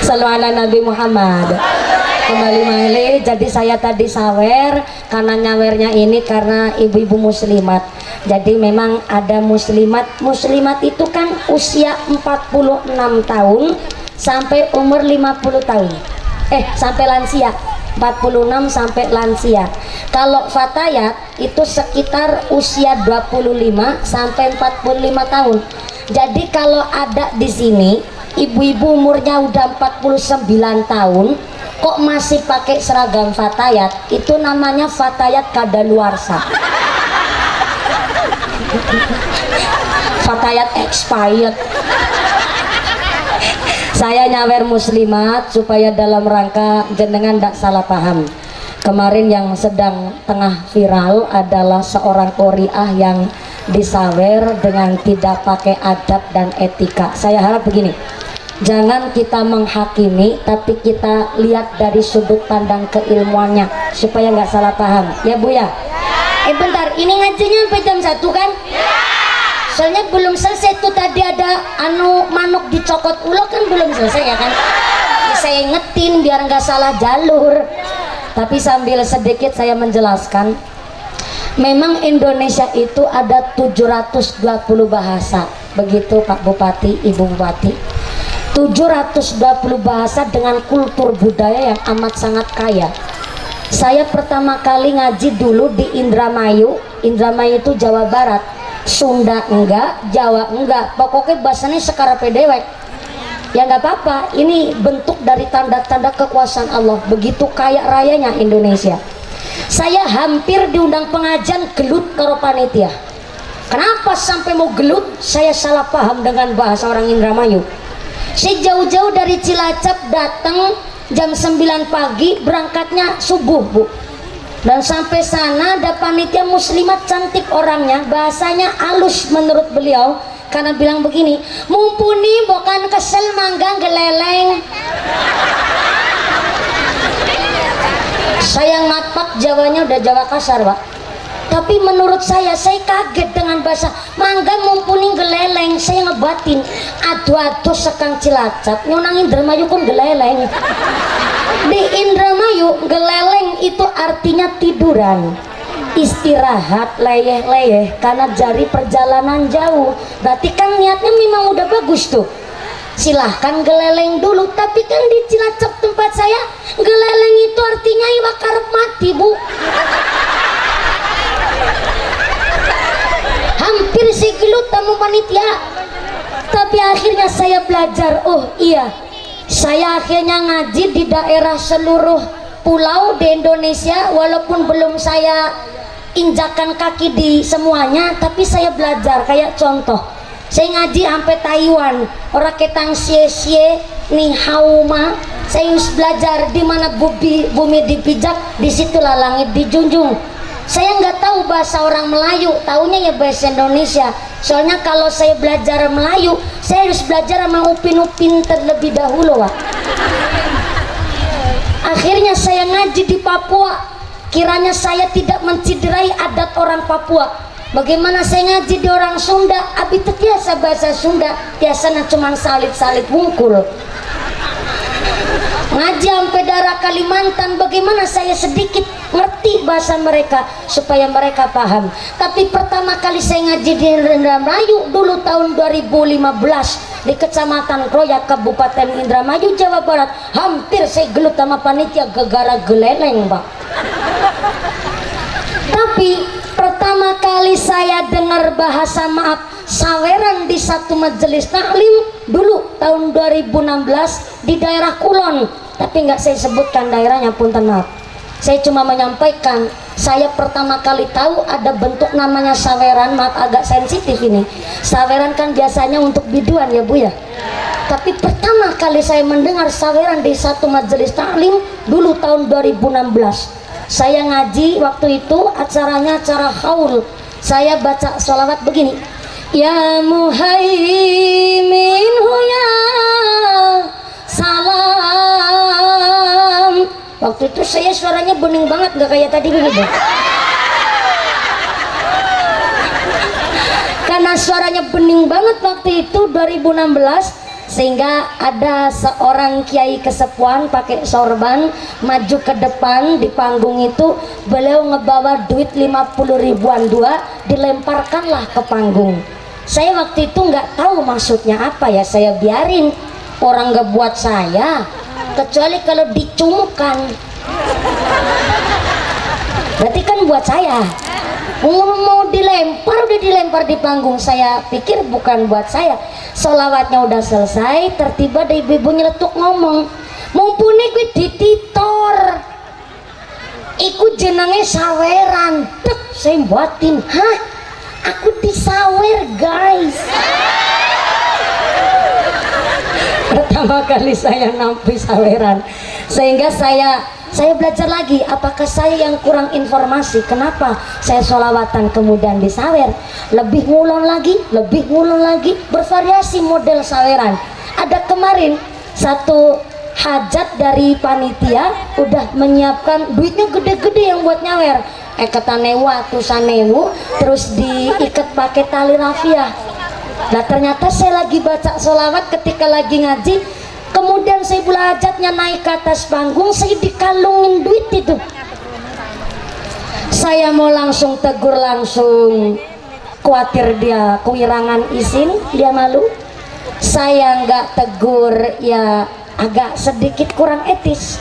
Sallu ala Nabi Muhammad. Kembali malih, jadi saya tadi sawer karena nyawernya ini karena ibu-ibu muslimat. Jadi memang ada muslimat itu kan usia 46 tahun sampai umur 50 tahun. Sampai lansia. 46 sampai lansia. Kalau fatayat itu sekitar usia 25 sampai 45 tahun. Jadi kalau ada di sini ibu-ibu umurnya udah 49 tahun kok masih pakai seragam fatayat, itu namanya fatayat kadaluarsa. Fatayat expired. Saya nyawer muslimat supaya dalam rangka jenengan tidak salah paham. Kemarin yang sedang tengah viral adalah seorang qoriah yang disawer dengan tidak pakai adab dan etika. Saya harap begini, jangan kita menghakimi, tapi kita lihat dari sudut pandang keilmuannya supaya nggak salah paham. Ya Bu ya? Bentar, ini ngajinya sampai jam 1 kan? Soalnya belum selesai tuh, tadi ada manuk dicokot ulo kan belum selesai ya kan? Saya ingetin biar nggak salah jalur. Tapi sambil sedikit saya menjelaskan, memang Indonesia itu ada 720 bahasa. Begitu Pak Bupati, Ibu Bupati. 720 bahasa dengan kultur budaya yang amat sangat kaya. Saya pertama kali ngaji dulu di Indramayu. Indramayu itu Jawa Barat. Sunda enggak, Jawa enggak, pokoknya bahasanya sekarape dewek. Ya nggak apa-apa, ini bentuk dari tanda-tanda kekuasaan Allah. Begitu kaya rayanya Indonesia. Saya hampir diundang pengajian gelut karo panitia. Kenapa sampai mau gelut? Saya salah paham dengan bahasa orang Indramayu. Saya jauh-jauh dari Cilacap datang jam 9 pagi, berangkatnya subuh, Bu. Dan sampai sana ada panitia muslimat cantik orangnya, bahasanya halus menurut beliau, karena bilang begini, mumpuni bukan kesel mangga geleleng. Saya ngapak Jawanya udah Jawa kasar, Pak. Tapi menurut saya kaget dengan bahasa mangga mumpuni geleleng. Saya ngebatin, aduh sekang Cilacap nyonang Indramayu pun geleleng. Di Indramayu geleleng itu artinya tiduran, istirahat, leyeh-leyeh karena jari perjalanan jauh. Berarti kan niatnya memang udah bagus tuh, silahkan geleleng dulu. Tapi kan di Cilacap tempat saya geleleng itu artinya iwak karep mati, Bu. Hampir segilut tamu panitia. Tapi akhirnya saya belajar, oh iya, saya akhirnya ngaji di daerah seluruh pulau di Indonesia. Walaupun belum saya injakan kaki di semuanya, tapi saya belajar. Kayak contoh, saya ngaji sampai Taiwan, orang ketang sie-sie ni hauma. Saya harus belajar di mana bumi dipijak, disitulah langit dijunjung. Saya nggak tahu bahasa orang Melayu, taunya ya bahasa Indonesia. Soalnya kalau saya belajar Melayu, saya harus belajar sama upin-upin terlebih dahulu, Wak. Akhirnya saya ngaji di Papua. kiranya saya tidak menciderai adat orang Papua. Bagaimana saya ngaji di orang Sunda, abi teu tiasa bahasa Sunda, tiasana cuma salit-salit wungkul. Ngaji sampai daerah Kalimantan, bagaimana saya sedikit ngerti bahasa mereka supaya mereka paham. Tapi pertama kali saya ngaji di Indramayu dulu tahun 2015 di Kecamatan Kroyak, Kabupaten Indramayu, Jawa Barat, hampir saya gelut sama panitia gegara geleleng, Pak. Tapi pertama kali saya dengar bahasa maaf saweran di satu majelis taklim dulu tahun 2016 di daerah Kulon, tapi nggak saya sebutkan daerahnya, punten maaf. Saya cuma menyampaikan saya pertama kali tahu ada bentuk namanya saweran. Maaf agak sensitif ini, saweran kan biasanya untuk biduan ya Bu ya, tapi pertama kali saya mendengar saweran di satu majelis taklim dulu tahun 2016. Saya ngaji waktu itu, acaranya acara haul. Saya baca sholawat begini, ya muhaimin huya salam. Waktu itu saya suaranya bening banget, gak kayak tadi begitu. Karena suaranya bening banget waktu itu 2016, sehingga ada seorang kiai kesepuan pakai sorban maju ke depan di panggung itu, beliau ngebawa duit 50 ribuan dua, dilemparkanlah ke panggung. Saya waktu itu nggak tahu maksudnya apa ya, saya biarin, orang nggak buat saya, kecuali kalau dicungkan berarti kan buat saya. Mau dilempar, udah dilempar di panggung, saya pikir bukan buat saya. Sholawatnya udah selesai, tertiba ada ibu-ibu nyeletuk ngomong, mumpuni gue dititor ikut jenenge saweran. Tek, saya buatin, hah? Aku disawer guys. Pertama kali saya nampi saweran, sehingga saya belajar lagi, apakah saya yang kurang informasi, kenapa saya sholawatan kemudian disawer. Lebih ngulon lagi, bervariasi model saweran. Ada kemarin satu hajat dari panitia udah menyiapkan duitnya gede-gede yang buat nyawer, ekataneu atusaneu, terus diikat pakai tali rafia. Nah ternyata saya lagi baca sholawat ketika lagi ngaji, kemudian saya bula hajatnya naik ke atas panggung, saya dikalungin duit itu. Saya mau langsung tegur, langsung khawatir dia kewirangan izin, dia malu. Saya nggak tegur ya agak sedikit kurang etis.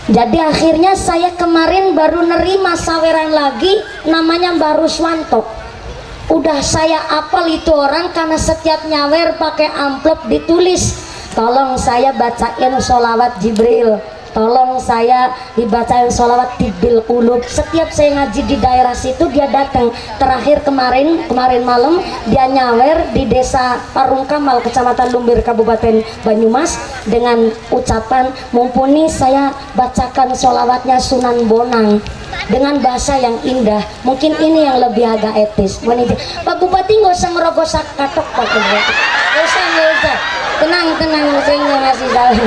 Jadi akhirnya saya kemarin baru nerima saweran lagi, namanya Mbak Ruswanto. Udah saya apal itu orang, karena setiap nyawer pakai amplop ditulis, tolong saya bacain sholawat Jibril, tolong saya dibacain sholawat Tibil Qulub. Setiap saya ngaji di daerah situ dia datang. Terakhir kemarin malam dia nyawer di desa Parung Kamal, Kecamatan Lumbir, Kabupaten Banyumas, dengan ucapan, mumpuni saya bacakan sholawatnya Sunan Bonang dengan bahasa yang indah. Mungkin ini yang lebih agak etis. Pak Bupati nggak usah ngerogosak katok, Pak Bupati. Nggak usah. Tenang, saya nggak ngasih tahu.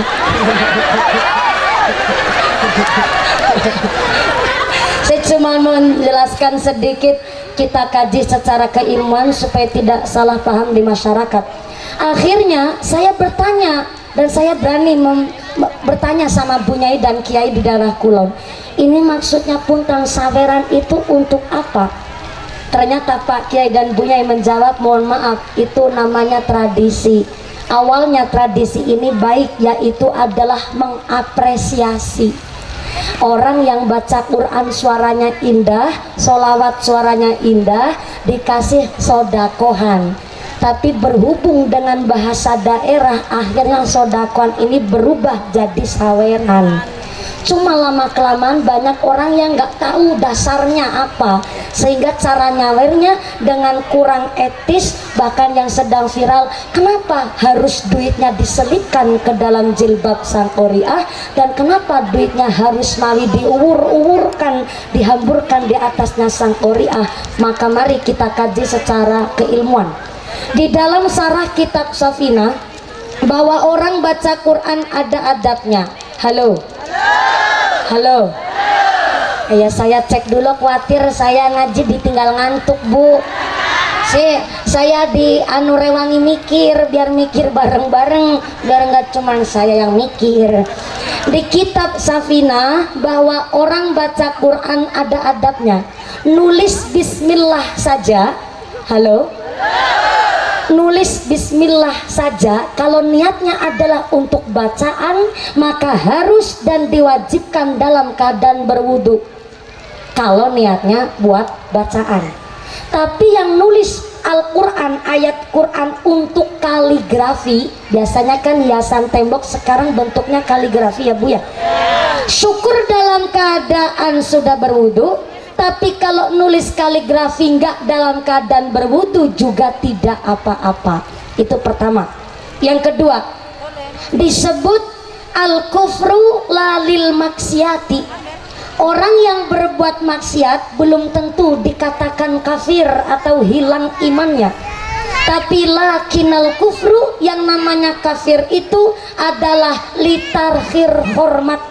Saya cuma menjelaskan sedikit, kita kaji secara keilmuan supaya tidak salah paham di masyarakat. Akhirnya saya bertanya, dan saya berani bertanya sama Bu Nyai dan Kiai di daerah Kulon, ini maksudnya punten saweran itu untuk apa? Ternyata Pak Kiai dan Bu Nyai menjawab, mohon maaf, itu namanya tradisi. Awalnya tradisi ini baik, yaitu adalah mengapresiasi orang yang baca Quran suaranya indah, sholawat suaranya indah, dikasih sodakohan. Tapi berhubung dengan bahasa daerah, akhirnya sodakohan ini berubah jadi saweran. Cuma lama-kelamaan banyak orang yang nggak tahu dasarnya apa, sehingga cara nyawernya dengan kurang etis. Bahkan yang sedang viral, kenapa harus duitnya diselipkan ke dalam jilbab sang qoriah, dan kenapa duitnya harus mawi diuwur-uwurkan, dihamburkan di atasnya sang qoriah. Maka mari kita kaji secara keilmuan. Di dalam sarah kitab Safina, bahwa orang baca Quran ada adabnya. Halo. Ya saya cek dulu, khawatir saya ngaji ditinggal ngantuk Bu. Saya di anu rewangi mikir, biar mikir bareng-bareng, biar nggak cuman saya yang mikir. Di kitab Safinah bahwa orang baca Quran ada adabnya. Nulis bismillah saja. Halo? Nulis bismillah saja kalau niatnya adalah untuk bacaan, maka harus dan diwajibkan dalam keadaan berwudu kalau niatnya buat bacaan. Tapi yang nulis Al-Quran, ayat Quran untuk kaligrafi, biasanya kan hiasan tembok, sekarang bentuknya kaligrafi ya Bu ya. Syukur dalam keadaan sudah berwudu. Tapi kalau nulis kaligrafi enggak dalam keadaan berwudu juga tidak apa-apa. Itu pertama. Yang kedua, disebut al-kufru lalil maksiati. Orang yang berbuat maksiat belum tentu dikatakan kafir atau hilang imannya. Tapi lakinnal kufru, yang namanya kafir itu adalah litarkhir hormat.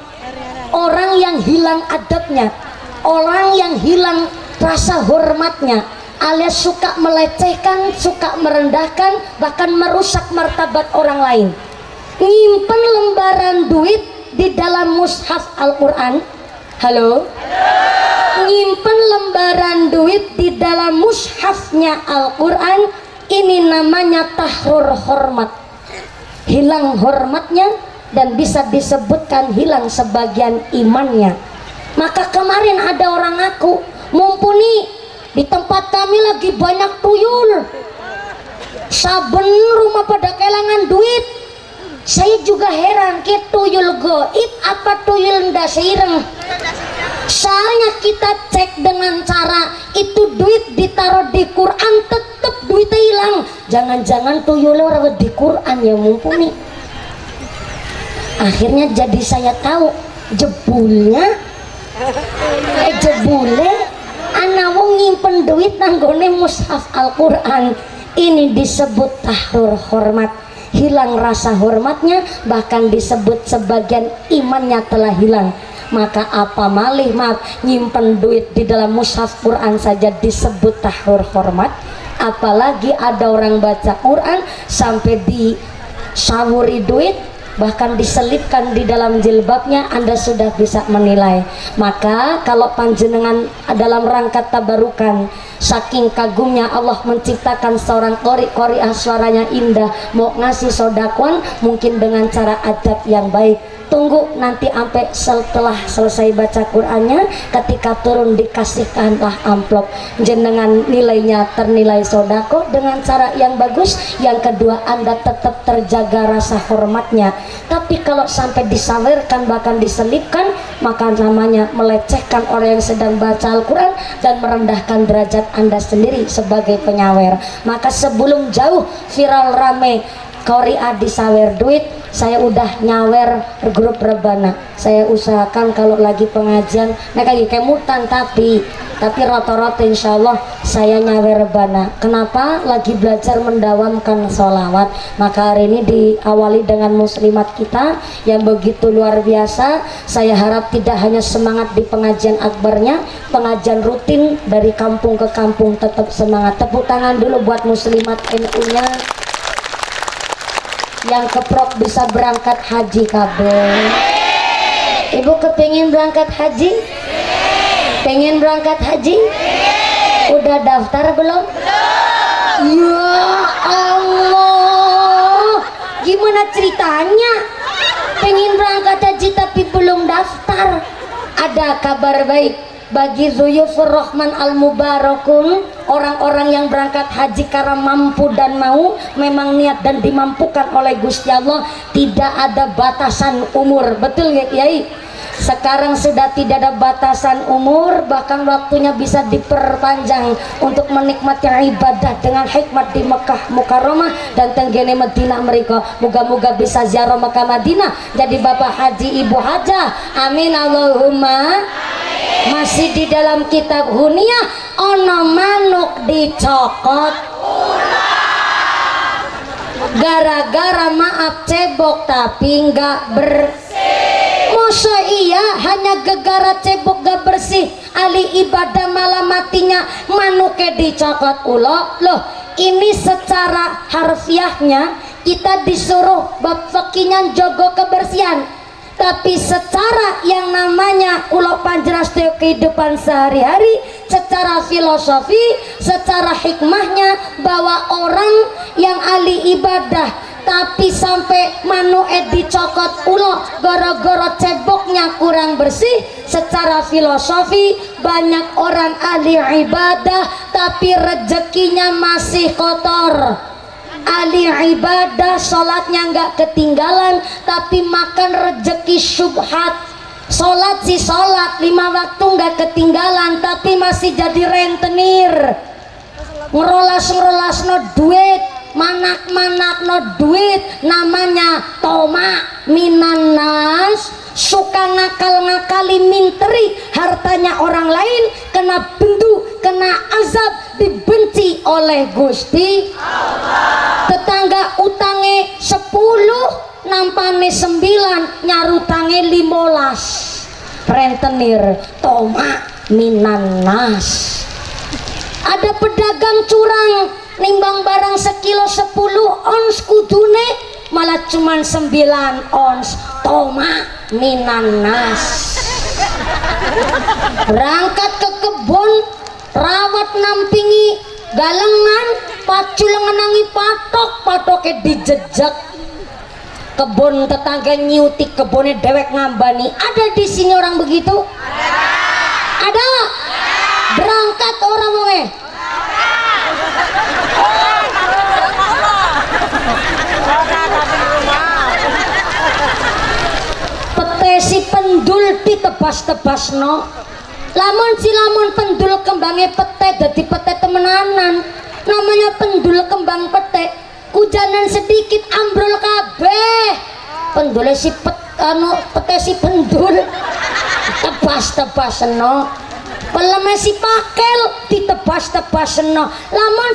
Orang yang hilang adabnya, orang yang hilang rasa hormatnya, alias suka melecehkan, suka merendahkan, bahkan merusak martabat orang lain. Nyimpen lembaran duit di dalam mushaf Al-Quran. Halo? Nyimpen lembaran duit di dalam mushafnya Al-Quran, ini namanya tahrur hormat. Hilang hormatnya dan bisa disebutkan hilang sebagian imannya. Maka kemarin ada orang ngaku, mumpuni di tempat kami lagi banyak tuyul, saben rumah pada kelangan duit. Saya juga heran, ke tuyul goib apa tuyul ndak sireng. Soalnya kita cek dengan cara itu duit ditaruh di Quran, tetep duitnya hilang. Jangan-jangan tuyul orang di Quran ya mumpuni. Akhirnya jadi saya tahu jebulnya jebule ana wong nyimpen duit nanggone mushaf Al-Quran. Ini disebut tahrur hormat, hilang rasa hormatnya, bahkan disebut sebagian imannya telah hilang. Maka apa malih nyimpen duit di dalam mushaf Quran saja disebut tahrur hormat, apalagi ada orang baca Quran sampai disawuri duit, bahkan diselipkan di dalam jilbabnya. Anda sudah bisa menilai. Maka kalau panjenengan dalam rangka tabarukan, saking kagumnya Allah menciptakan seorang qori-qori'ah suaranya indah, mau ngasih sodakwan mungkin dengan cara adab yang baik. Tunggu nanti sampai setelah selesai baca Qurannya, ketika turun dikasihkanlah amplop, jenengan nilainya ternilai sodako dengan cara yang bagus. Yang kedua, Anda tetap terjaga rasa hormatnya. Tapi kalau sampai disawerkan bahkan diselipkan, maka namanya melecehkan orang yang sedang baca Al-Quran dan merendahkan derajat Anda sendiri sebagai penyawer. Maka sebelum jauh viral rame qori'ah disawer duit, saya udah nyawer grup rebana. Saya usahakan kalau lagi pengajian mereka lagi kemutan, tapi rata-rata insya Allah saya nyawer rebana. Kenapa? Lagi belajar mendawamkan sholawat. Maka hari ini diawali dengan muslimat kita yang begitu luar biasa. Saya harap tidak hanya semangat di pengajian akbarnya, pengajian rutin dari kampung ke kampung tetap semangat. Tepuk tangan dulu buat muslimat NU nya yang keprok bisa berangkat haji kabeh. Ibu kepingin berangkat haji? Pengen berangkat haji? Udah daftar belum? Ya Allah, gimana ceritanya? Pengen berangkat haji tapi belum daftar. Ada kabar baik bagi Zuyufur Rahman Al-Mubarakun, orang-orang yang berangkat haji karena mampu dan mau, memang niat dan dimampukan oleh Gusti Allah. Tidak ada batasan umur, betul ya Kiai? Sekarang sudah tidak ada batasan umur, bahkan waktunya bisa diperpanjang untuk menikmati ibadah dengan hikmat di Mekah Mukarramah dan tenggene Madinah mereka. Moga-moga bisa ziarah Mekah Madinah jadi bapak haji ibu hajah, amin Allahumma. Masih di dalam kitab Huniyah, ono manuk dicokot gara-gara maaf cebok tapi nggak bersih. Masa iya hanya gegara cebok gak bersih ali ibadah malam matinya manuke dicokot ulo. Loh, ini secara harfiahnya kita disuruh bab fakinya jogo kebersihan, tapi secara yang namanya ulo panjenas kehidupan sehari-hari, secara filosofi, secara hikmahnya bahwa orang yang ahli ibadah tapi sampai manu dicokot ulo gara-gara ceboknya kurang bersih, secara filosofi banyak orang ahli ibadah tapi rezekinya masih kotor. Ahli ibadah sholatnya nggak ketinggalan tapi makan rezeki syubhat. Sholat sih sholat 5 waktu nggak ketinggalan tapi masih jadi rentenir, ngerolas no duit, manak no duit, namanya toma minanas, suka ngakali minteri hartanya orang lain, kena bendu, kena azab, dibenci oleh Gusti Allah. Tetangga utange 10 nampane 9 nyarutange 15, rentenir toma minanas. Ada pedagang curang nimbang barang sekilo 10 ons kudune malah cuman 9 ons, toma minanas. Berangkat ke kebun rawat nampingi galengan pacul ngenangi patoknya dijejak. Kebun tetangga nyuti kebunnya dewek ngambani. Ada di sini orang begitu? Ada. Berangkat orang weh. Pete si pendul ditebas-tebas no. Lamun pendul kembangnya pete dadi pete temenanan. Namanya pendul kembang pete. Hujanan sedikit ambrol kabeh. Pendulnya si pete si pendul tebas-tebas no. Peleme si pakel ditebas-tebas no. Lamun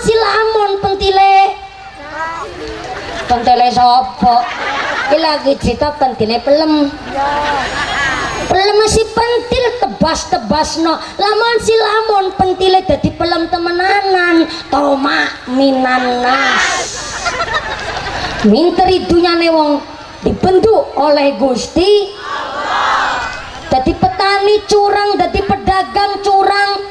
pentile sopo iki lagi cerita pentile pelem si pentil tebas-tebas no. Lamun pentile dadi pelem temenanan, toma minanas. Minteri dunyane wong dibentuk oleh Gusti Allah. Dadi petani curang, dadi pedagang curang,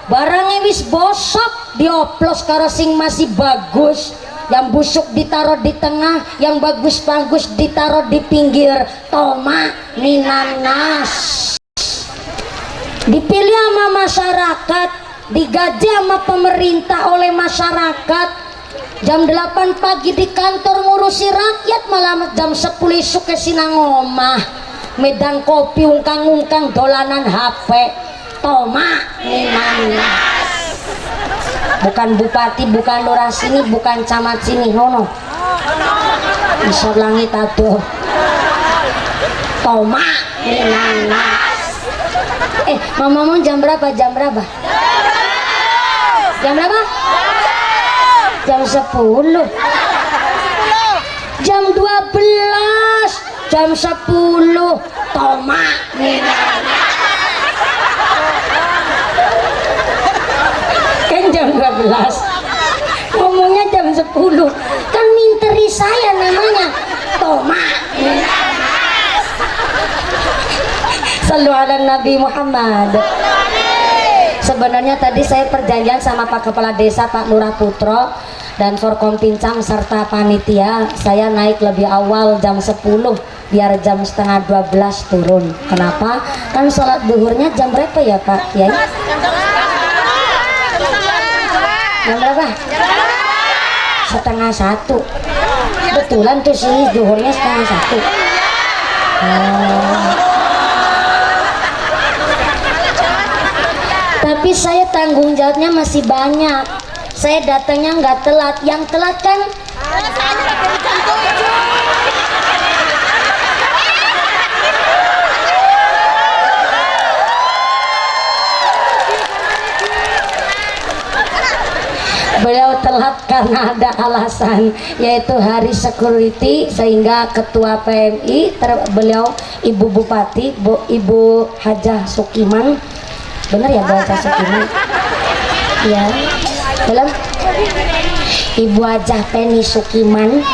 barangnya wis bosok dioplos karo sing masih bagus, yang busuk ditaruh di tengah, yang bagus-bagus ditaruh di pinggir, toma minanas. Dipilih sama masyarakat, digaji sama pemerintah oleh masyarakat. Jam 8 pagi di kantor ngurusi rakyat, malah jam 10 esuk ke sinang omah medan kopi ungkang-ungkang dolanan HP, toma minanas. Bukan bupati, bukan lurah sini, bukan camat sini, nono isor langit aduh, toma minanas. Mamamu jam berapa? Jam berapa? Jam 10, jam 12, jam 10, toma minanas. Kan jam 12 ngomongnya jam 10, kan minteri saya namanya, toma minanas. Sallu ala Nabi Muhammad. Sebenarnya tadi saya perjanjian sama Pak Kepala Desa, Pak Lurah Putro, dan Forkom Pincam serta panitia, saya naik lebih awal jam 10 biar jam setengah 12 turun. Kenapa? Kan sholat duhurnya jam berapa ya Pak Kiai? Jam berapa? Setengah 1. Betulan tuh sih duhurnya setengah 1. Tapi saya tanggung jawabnya masih banyak. Saya datangnya nggak telat. Yang telat kan? Beliau telat karena ada alasan yaitu hari security sehingga ketua PMI beliau Ibu Bupati Ibu Hajah Sukiman, bener ya Bu Hajah Sukiman ya, belum Ibu Hajah Penny Sukiman,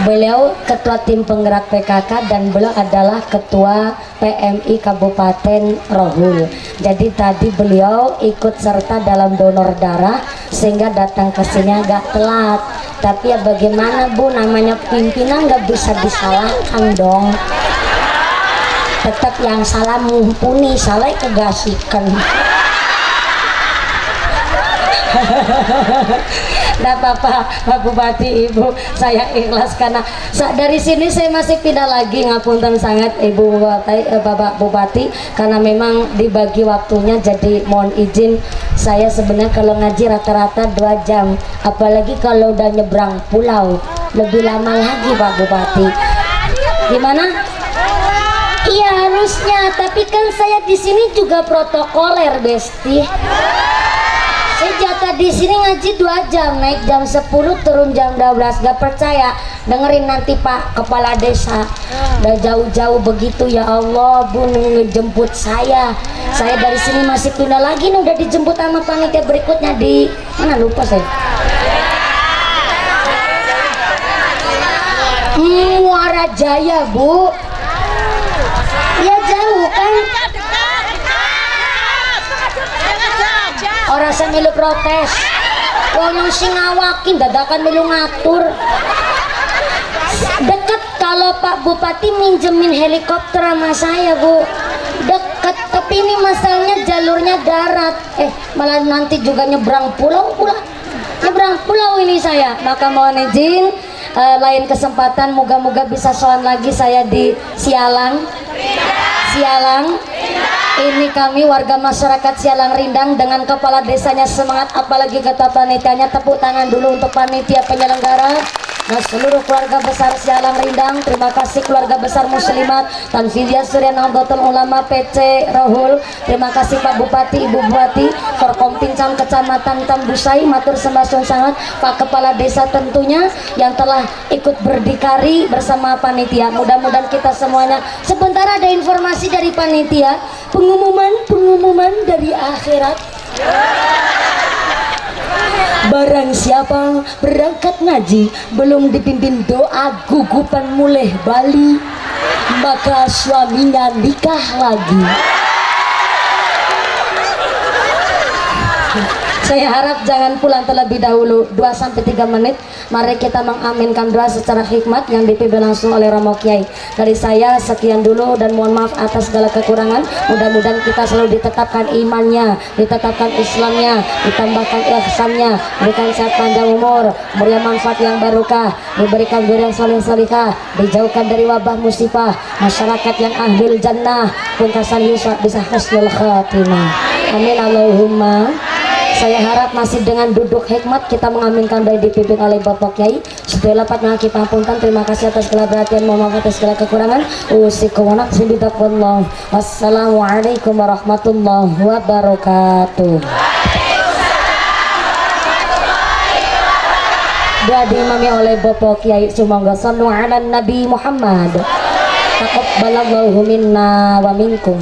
beliau ketua tim penggerak PKK dan beliau adalah ketua PMI Kabupaten Rohul. Jadi tadi beliau ikut serta dalam donor darah sehingga datang ke sini agak telat. Tapi ya bagaimana Bu, namanya pimpinan nggak bisa disalahkan dong. Tetap yang salah mumpuni, salah kegasikan. Nah apa-apa Pak Bupati, Ibu, saya ikhlas karena dari sini saya masih pindah lagi, ngapunten sangat Ibu Bupati, Bapak Bupati, karena memang dibagi waktunya. Jadi mohon izin, saya sebenarnya kalau ngaji rata-rata 2 jam, apalagi kalau udah nyebrang pulau lebih lama lagi Pak Bupati. Gimana? Iya harusnya, tapi kan saya di sini juga protokoler, Besti. Saya jatah di sini ngaji 2 jam, naik jam 10 turun jam 12. Gak percaya, dengerin nanti Pak Kepala Desa. Udah jauh-jauh begitu, ya Allah Bu ngejemput saya. Saya dari sini masih pindah lagi nih, udah dijemput sama panitia berikutnya di mana lupa saya. Muara Jaya Bu. Ya jauh kan. Orang saya milu protes, wong sing ngawakin dadakan milu ngatur. Deket kalau Pak Bupati minjemin helikopter sama saya Bu, deket. Tapi ini masalahnya jalurnya darat, malah nanti juga nyebrang pulau pula. Nyebrang pulau ini saya. Maka mohon izin, lain kesempatan moga-moga bisa soal lagi saya di Sialang. Ini kami warga masyarakat Sialang Rindang dengan kepala desanya semangat, apalagi kata panitianya. Tepuk tangan dulu untuk panitia penyelenggara. Nah, seluruh keluarga besar Sialang Rindang, terima kasih keluarga besar Muslimat Tanfidiyah Surya Nahdlatul Ulama PC Rohul, terima kasih Pak Bupati, Ibu Bupati, Forkompincan Kecamatan Tambusai, matur sembah sangat, Pak Kepala Desa tentunya yang telah ikut berdikari bersama panitia. Mudah-mudahan kita semuanya, sebentar ada informasi dari panitia, pengumuman dari akhirat. Barang siapa berangkat ngaji belum dipimpin doa gugupan mulih Bali, maka suaminya nikah lagi. Saya harap jangan pulang terlebih dahulu, 2-3 menit. Mari kita mengaminkan doa secara hikmat yang dipimpin langsung oleh Romo Kiai. Dari saya sekian dulu dan mohon maaf atas segala kekurangan. Mudah-mudahan kita selalu ditetapkan imannya, ditetapkan Islamnya, ditambahkan ihsannya, diberikan sehat panjang umur, mulia manfaat yang barokah, diberikan zuriat saleh salihah, dijauhkan dari wabah musibah, masyarakat yang ahlul jannah, pungkasan Yusuf bisa husnul khatimah. Amin Allahumma. Saya harap masih dengan duduk hikmat kita mengaminkan doa dipimpin oleh Bapak Kiai. Supaya dapat mengaki pampuntan. Terima kasih atas segala perhatian, mohon maaf atas segala kekurangan. Wassalamualaikum warahmatullahi wabarakatuh. Doa diimami oleh Bapak Kiai. Sumangga sallu ala Nabi Muhammad. Taqabbalallahu minna wa minkum.